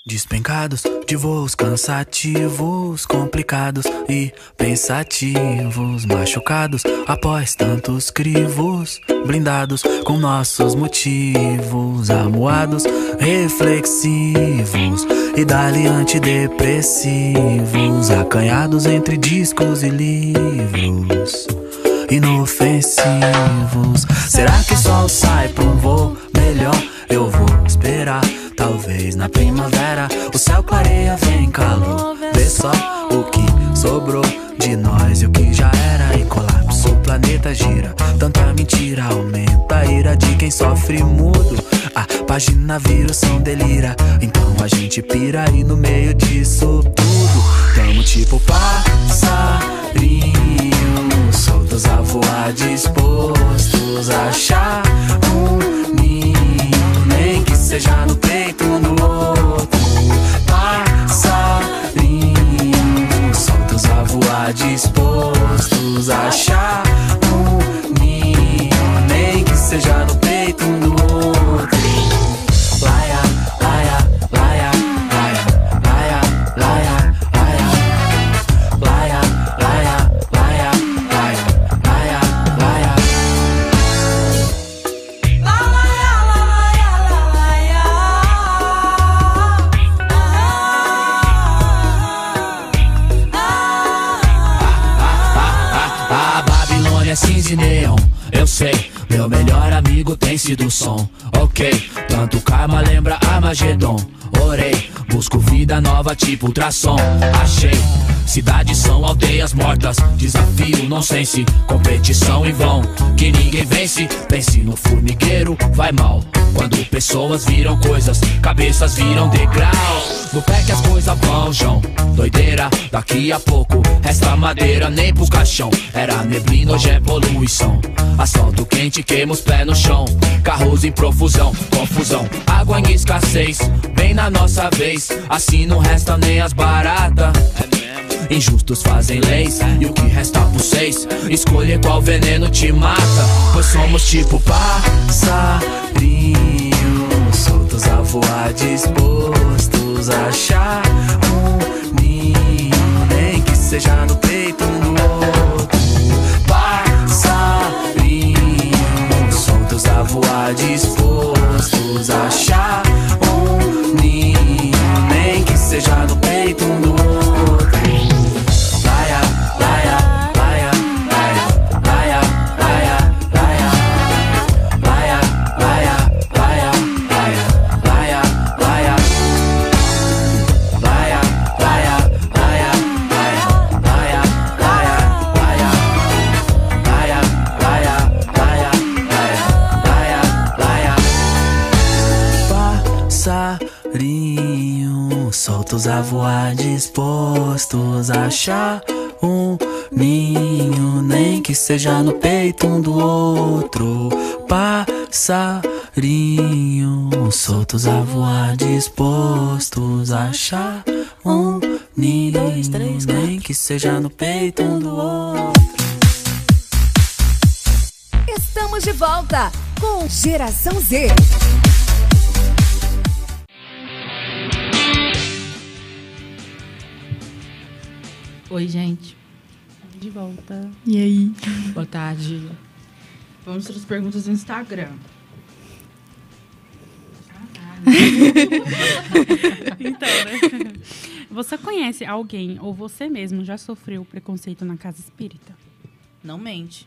Despencados de voos cansativos, complicados e pensativos, machucados após tantos crivos, blindados com nossos motivos, amuados, reflexivos e dali antidepressivos, acanhados entre discos e livros inofensivos. Será que o sol sai pra um voo melhor? Eu vou esperar. Talvez na primavera o céu clareia, vem calor. Vê só o que sobrou de nós e o que já era. E colapso, o planeta gira. Tanta mentira aumenta a ira de quem sofre mudo. A página vira, o som delira. Então a gente pira e no meio disso tudo tamo tipo passarinhos soltos a voar, dispostos a achar um ninho, nem que seja no peito um do outro. Passarinhos soltos a voar, dispostos a achar um ninho, nem que seja no peito um do outro. Laia, laia, laia, laia, laia, laia, laia, laia, laia, laia, laia, laia, laia. A Babilônia é cinza e neon, eu sei. Meu melhor amigo tem sido o som, ok. Tanto karma lembra Armagedon. Orei, busco vida nova tipo ultrassom. Achei, cidades são aldeias mortas. Desafio, nonsense, competição em vão que ninguém vence. Pense no formigueiro, vai mal. Quando pessoas viram coisas, cabeças viram degrau. No pé que as coisas vão, João. Doideira, daqui a pouco resta madeira nem pro caixão. Era neblina, hoje é poluição. Asfalto quente, queima os pés no chão. Carros em profusão, confusão. Água em escassez, bem na nossa vez. Assim não resta nem as baratas. Injustos fazem leis e o que resta por vocês escolher qual veneno te mata. Pois somos tipo passarinhos soltos a voar, dispostos a achar um ninho, nem que seja no peito um do outro. Passarinhos soltos a voar, dispostos a achar um ninho, nem que seja no peito um do outro. Soltos a voar, dispostos a achar um ninho, nem que seja no peito um do outro. Passarinho, soltos a voar, dispostos a achar um ninho, nem que seja no peito um do outro. Estamos de volta com Geração Z. Oi, gente. De volta. E aí? Boa tarde. Vamos para as perguntas do Instagram. Então, né? Você conhece alguém ou você mesmo já sofreu preconceito na casa espírita? Não mente.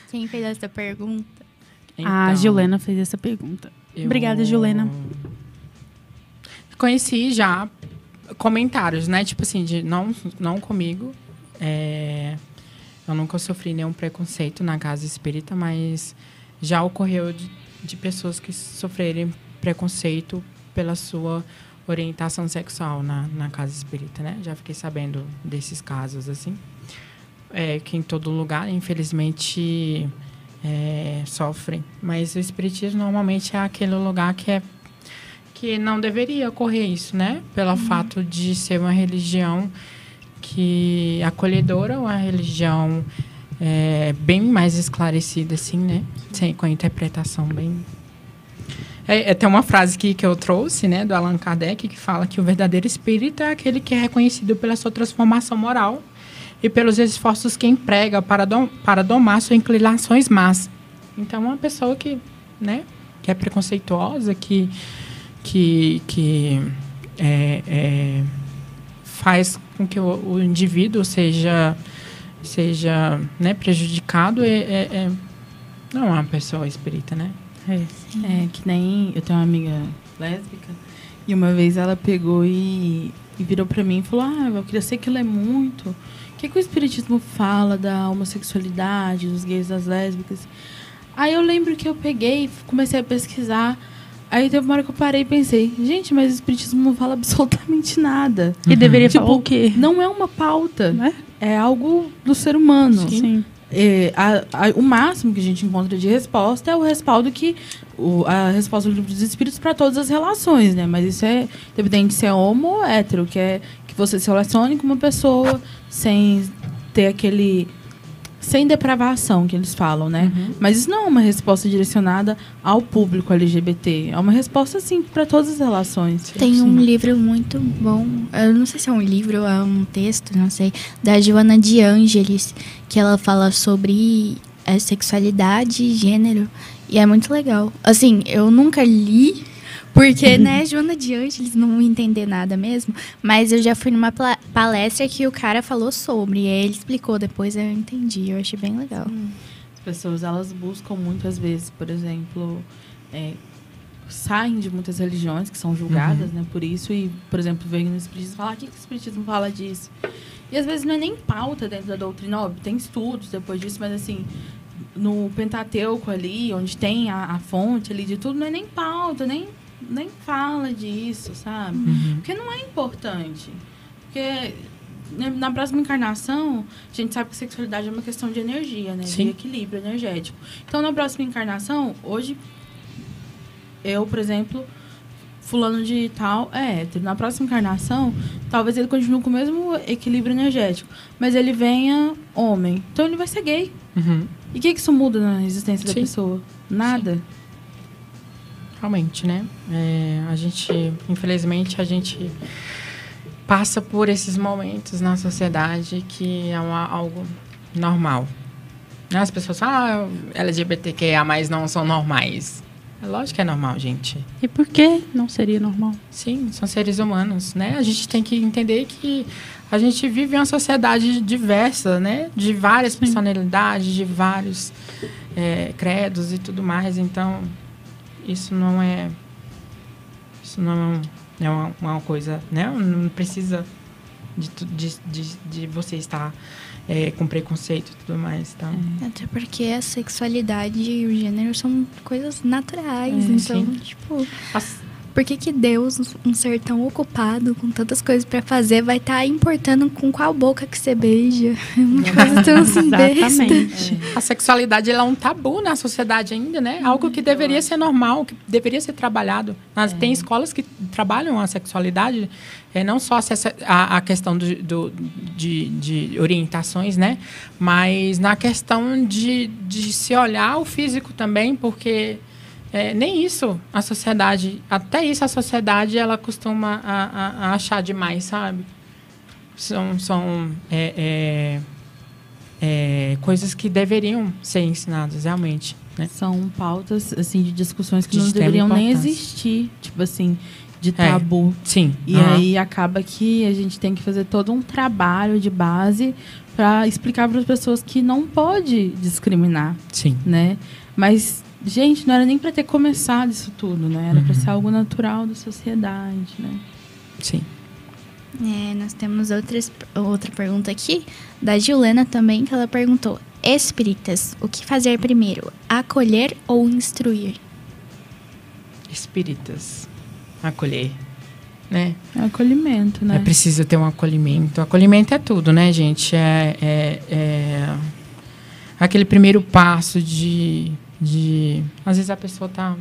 Quem fez essa pergunta? A Gilena fez essa pergunta. Obrigada, Gilena. Conheci já comentários, né? Tipo assim, não comigo. Eu nunca sofri nenhum preconceito na casa espírita, mas já ocorreu de pessoas que sofrerem preconceito pela sua orientação sexual na casa espírita, né? Já fiquei sabendo desses casos, assim. Que em todo lugar, infelizmente, sofrem. Mas o espiritismo normalmente é aquele lugar que não deveria ocorrer isso, né? Pelo fato de ser uma religião que acolhedora, uma religião bem mais esclarecida, assim, né? Com a interpretação Tem uma frase aqui que eu trouxe, né, do Allan Kardec, que fala que o verdadeiro espírita é aquele que é reconhecido pela sua transformação moral e pelos esforços que emprega para domar suas inclinações más. Então, uma pessoa que, né, que é preconceituosa, que faz com que o indivíduo seja né, prejudicado, não é uma pessoa espírita, né? Que nem eu tenho uma amiga lésbica e uma vez ela pegou e virou pra mim e falou: eu queria ser que lê muito. O que o espiritismo fala da homossexualidade, dos gays, das lésbicas? Aí eu lembro que eu peguei e comecei a pesquisar. Aí teve uma hora que eu parei e pensei: gente, mas o espiritismo não fala absolutamente nada. E deveria falar o quê? Não é uma pauta, né? É algo do ser humano. Sim. O máximo que a gente encontra de resposta é o respaldo a resposta do livro dos espíritos para todas as relações, né? Mas isso é independente se é homo ou hétero, que é que você se relacione com uma pessoa sem ter sem depravação, que eles falam, né? Mas isso não é uma resposta direcionada ao público LGBT. É uma resposta, assim, para todas as relações. Tem um livro muito bom, eu não sei se é um livro ou é um texto, não sei, da Joana de Ângeles, que ela fala sobre sexualidade e gênero. E é muito legal. Assim, eu nunca li, porque, né, Joana de Ângeles não entender nada mesmo. Mas eu já fui numa palestra que o cara falou sobre. E aí ele explicou, depois eu entendi. Eu achei bem legal. As pessoas, elas buscam muitas vezes, por exemplo, saem de muitas religiões que são julgadas, né, por isso. E, por exemplo, vem no espiritismo falar: o que o espiritismo fala disso? E às vezes não é nem pauta dentro da doutrina. Óbvio, tem estudos depois disso, mas assim, no Pentateuco ali, onde tem a fonte ali de tudo, não é nem pauta, nem fala disso, sabe? Porque não é importante. Porque na próxima encarnação, a gente sabe que sexualidade é uma questão de energia, né? Sim. De equilíbrio energético. Então, na próxima encarnação, hoje, eu, por exemplo, fulano de tal é hétero. Na próxima encarnação, talvez ele continue com o mesmo equilíbrio energético, mas ele venha homem. Então, ele vai ser gay. E o que isso muda na existência da pessoa? Nada. Realmente, né? Infelizmente, a gente passa por esses momentos na sociedade que é algo normal. As pessoas falam: LGBTQIA+, não são normais. É lógico que é normal, gente. E por que não seria normal? Sim, são seres humanos, né? A gente tem que entender que a gente vive em uma sociedade diversa, né? De várias personalidades, de vários credos e tudo mais. Então, isso não é uma coisa, né? Não precisa de você estar com preconceito e tudo mais. Então. Até porque a sexualidade e o gênero são coisas naturais. Então, tipo, por que Deus, um ser tão ocupado, com tantas coisas pra fazer, vai estar importando com qual boca que você beija? É uma coisa tão assim besta. A sexualidade ela é um tabu na sociedade ainda, né? Algo que deveria ser normal, que deveria ser trabalhado. Tem escolas que trabalham a sexualidade, não só a questão de orientações, né? Mas na questão de se olhar o físico também, porque nem isso a sociedade, até isso a sociedade ela costuma a achar demais, sabe? São coisas que deveriam ser ensinadas realmente, né? São pautas assim de discussões que não deveriam nem existir, tipo assim, de tabu. Sim. E aí acaba que a gente tem que fazer todo um trabalho de base para explicar para as pessoas que não pode discriminar. Sim. Né? Mas, gente, não era nem para ter começado isso tudo, né? Era para ser algo natural da sociedade, né? Sim. Nós temos outra pergunta aqui, da Giolana também, que ela perguntou: espíritas, o que fazer primeiro? Acolher ou instruir? Espíritas, acolher, né? Acolhimento, né? É preciso ter um acolhimento. Acolhimento é tudo, né, gente? Aquele primeiro passo de às vezes a pessoa tá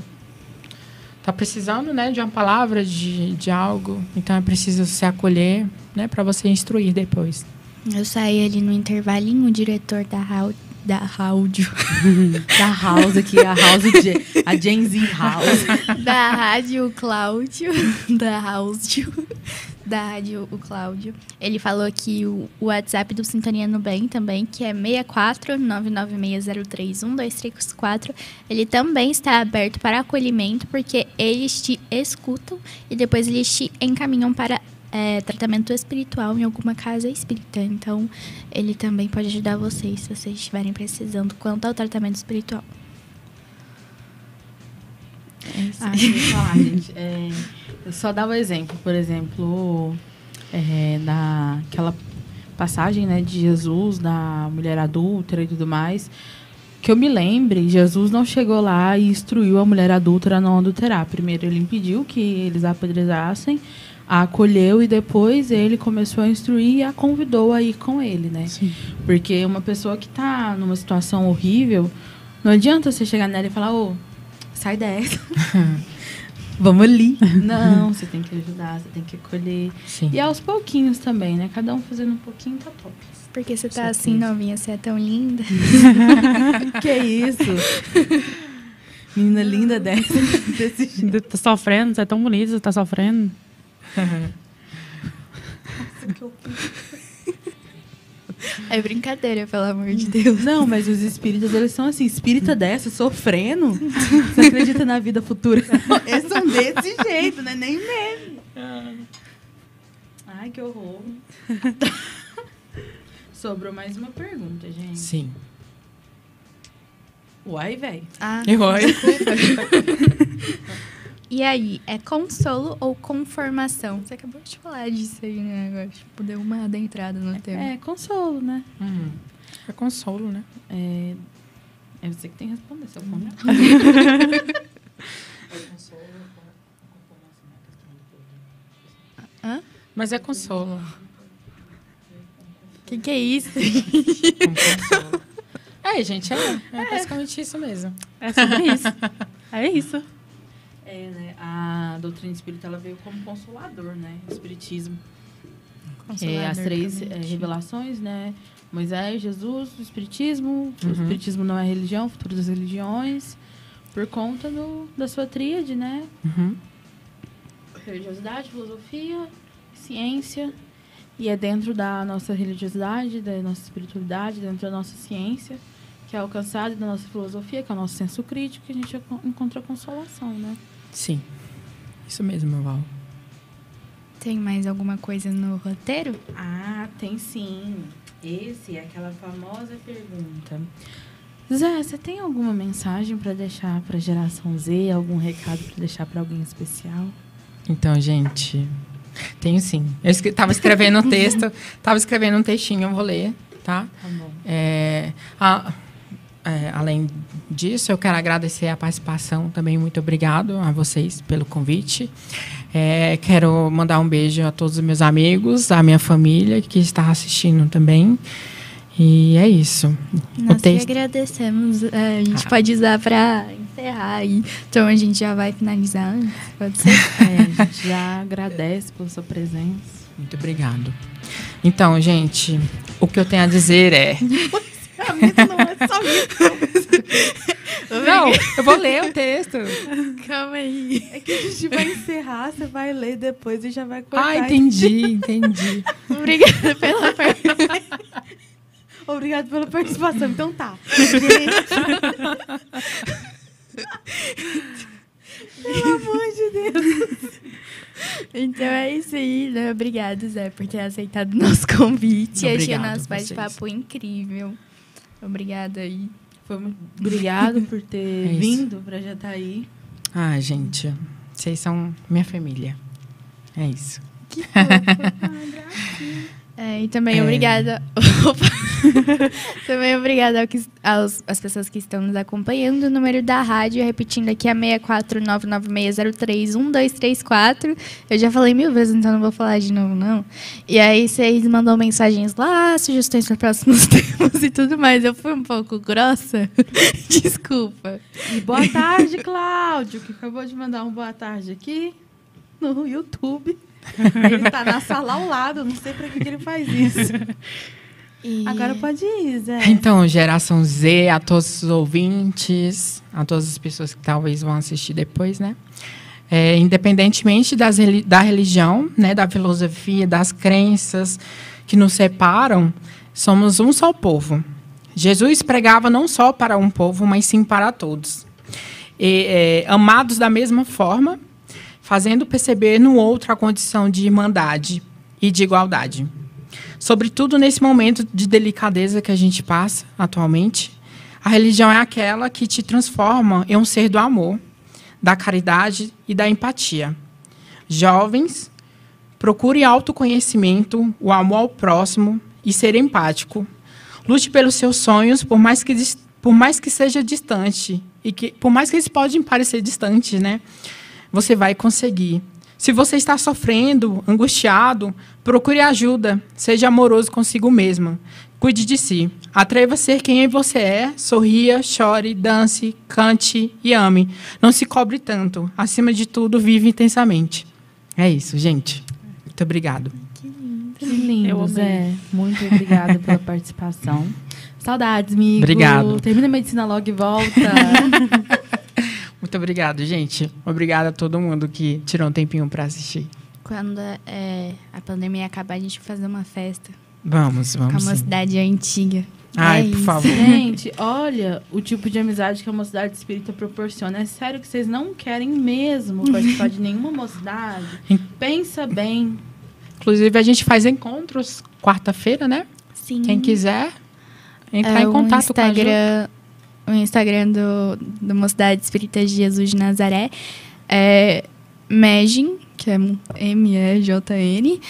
precisando, né, de uma palavra, de algo. Então é preciso se acolher, né, para você instruir depois. Eu saí ali no intervalinho, o diretor da rádio. Da house aqui, a Gen Z House. Da rádio Cláudio. Da rádio o Cláudio. Ele falou que o WhatsApp do Sintonia no Bem também, que é 64996031234. Ele também está aberto para acolhimento, porque eles te escutam e depois eles te encaminham para tratamento espiritual em alguma casa espírita. Então, ele também pode ajudar vocês, se vocês estiverem precisando, quanto ao tratamento espiritual. É isso. Deixa eu falar, gente. Eu só dar um exemplo. Por exemplo, daquela passagem, né, de Jesus, da mulher adúltera e tudo mais. Que eu me lembre, Jesus não chegou lá e instruiu a mulher adúltera a não adulterar. Primeiro, ele impediu que eles a apedrejassem, a acolheu e depois ele começou a instruir e a convidou a ir com ele, né? Sim. Porque uma pessoa que está numa situação horrível, não adianta você chegar nela e falar, sai dessa, vamos ali. Não, você tem que ajudar, você tem que acolher. Sim. E aos pouquinhos também, né? Cada um fazendo um pouquinho, tá top. Porque você tá assim, novinha, você é tão linda. Que isso? Menina linda dessa, desse jeito. Tá sofrendo, você é tão bonita, você tá sofrendo. É brincadeira, pelo amor de Deus. Não, mas os espíritas, eles são assim, espírita dessa, sofrendo. Você acredita na vida futura? Eles são desse jeito, né? Nem meme. Ai, que horror. Sobrou mais uma pergunta, gente. Sim. Uai, velho. E aí, é consolo ou conformação? Você acabou de falar disso aí, né? Agora, tipo, deu uma adentrada no tema. É consolo, né? É consolo, né? É você que tem que responder, seu ponto. Hã? Mas é consolo. Que é isso? Gente, é basicamente isso mesmo. É sobre isso. É isso. Né? A doutrina espírita, ela veio como consolador, né? O espiritismo. As 3 revelações, né? Moisés, Jesus, o espiritismo. O espiritismo não é religião, futuro das religiões. Por conta da sua tríade, né? Religiosidade, filosofia, ciência. E é dentro da nossa religiosidade, da nossa espiritualidade, dentro da nossa ciência, que é alcançada, da nossa filosofia, que é o nosso senso crítico, que a gente encontra consolação, né? Sim. Isso mesmo, Val. Tem mais alguma coisa no roteiro? Tem sim. Esse é aquela famosa pergunta. Zé, você tem alguma mensagem para deixar para a geração Z? Algum recado para deixar para alguém especial? Então, gente, tenho sim. Eu estava escrevendo um texto, um textinho, eu vou ler, tá? Tá bom. Além disso, eu quero agradecer a participação também. Muito obrigado a vocês pelo convite. Quero mandar um beijo a todos os meus amigos, a minha família que está assistindo também. E é isso. Nós que agradecemos. A gente pode usar para encerrar aí. Então a gente já vai finalizar. Pode ser? A gente já agradece pela sua presença. Muito obrigado. Então, gente, o que eu tenho a dizer é... Não é só isso. Não, eu vou ler o texto. Calma aí. É que a gente vai encerrar, você vai ler depois e já vai cortar. Entendi. Obrigada pela participação. Obrigada pela participação. Então tá. Pelo amor de Deus. Então é isso aí, né? Obrigada, Zé, por ter aceitado o nosso convite. Achei o nosso bate-papo incrível. Obrigada aí. Obrigado por ter vindo para Jataí. Gente, vocês são minha família. É isso. Que e também obrigada. Também obrigada às pessoas que estão nos acompanhando. O número da rádio, repetindo aqui, é 64996031234. Eu já falei 1000 vezes, então não vou falar de novo, não. E aí vocês mandam mensagens lá, sugestões para próximos temas e tudo mais. Eu fui um pouco grossa. Desculpa. E boa tarde, Cláudio, que acabou de mandar boa tarde aqui no YouTube. Ele tá na sala ao lado, não sei pra que ele faz isso. Agora pode ir, Zé. Então, geração Z, a todos os ouvintes, a todas as pessoas que talvez vão assistir depois, né? Independentemente da religião, né, da filosofia, das crenças que nos separam, somos um só povo. Jesus pregava não só para um povo, mas sim para todos. Amados da mesma forma, fazendo perceber no outro a condição de irmandade e de igualdade. Sobretudo nesse momento de delicadeza que a gente passa atualmente, a religião é aquela que te transforma em um ser do amor, da caridade e da empatia. Jovens, procure autoconhecimento, o amor ao próximo e ser empático. Lute pelos seus sonhos, por mais que seja distante, por mais que eles podem parecer distantes, né? Você vai conseguir. Se você está sofrendo, angustiado, procure ajuda. Seja amoroso consigo mesmo. Cuide de si. Atreva a ser quem você é. Sorria, chore, dance, cante e ame. Não se cobre tanto. Acima de tudo, vive intensamente. É isso, gente. Muito obrigado. Que lindo, Zé. Muito obrigada pela participação. Saudades, amigo. Obrigado. Termina a medicina logo e volta. Muito obrigado, gente. Obrigada a todo mundo que tirou um tempinho para assistir. Quando a pandemia acabar, a gente vai fazer uma festa. Vamos. Com a Mocidade Antiga. Ai, por favor. Gente, olha o tipo de amizade que a Mocidade Espírita proporciona. É sério que vocês não querem mesmo participar de nenhuma mocidade? Pensa bem. Inclusive, a gente faz encontros quarta-feira, né? Sim. Quem quiser entrar em contato com a gente. O Instagram do Mocidade Espírita de Jesus de Nazaré é Megin, que é MEJN,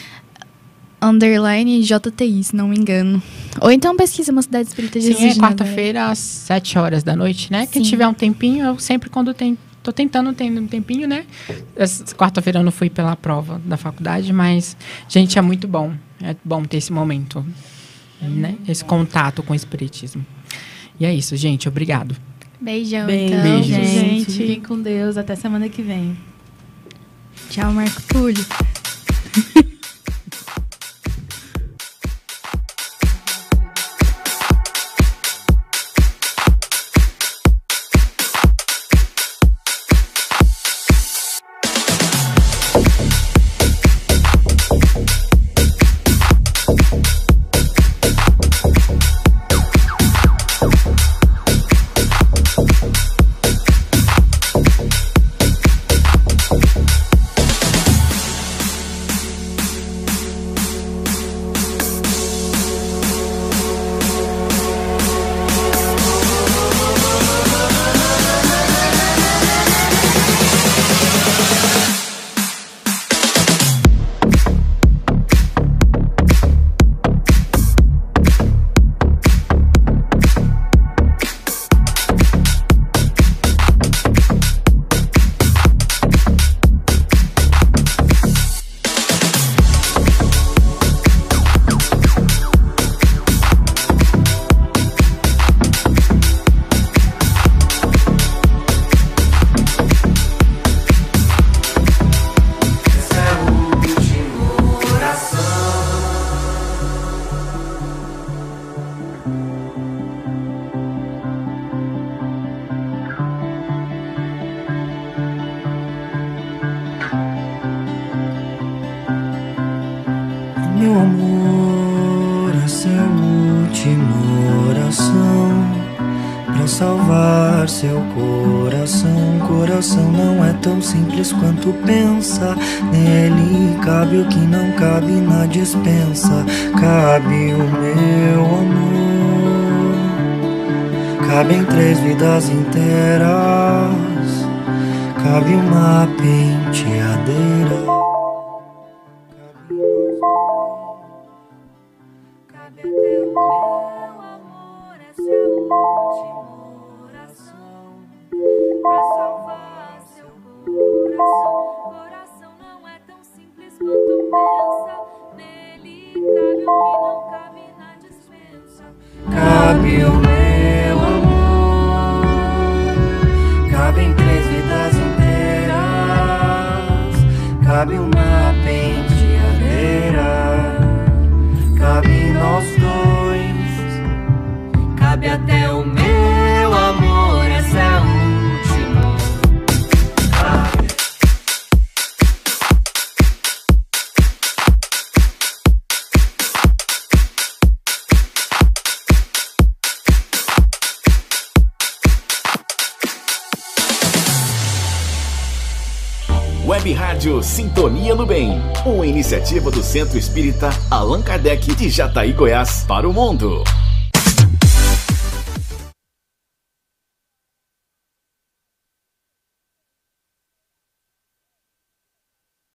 _JTI, se não me engano. Ou então pesquisa Mocidade Espírita de Jesus de Nazaré. Sim, quarta-feira às 7 horas da noite, né? Quem tiver um tempinho, eu sempre quando tô tentando ter um tempinho, né? Quarta-feira eu não fui pela prova da faculdade, mas, gente, é muito bom. É bom ter esse momento, né? Esse contato com o Espiritismo. E é isso, gente. Obrigado. Beijão, Beijo, então. gente. Fiquem com Deus. Até semana que vem. Tchau, Marco Túlio. Meu amor, essa é a última oração pra salvar seu coração. Coração não é tão simples quanto pensa. Nele cabe o que não cabe na despensa. Cabe o meu amor, cabem 3 vidas inteiras. Cabe uma penteadeira. Cabe o meu amor, cabem 3 vidas inteiras. Cabe uma penteadeira, cabe nós dois. sabe até o meu amor, essa é a última. Web Rádio Sintonia no Bem, uma iniciativa do Centro Espírita Allan Kardec de Jataí, Goiás, para o mundo.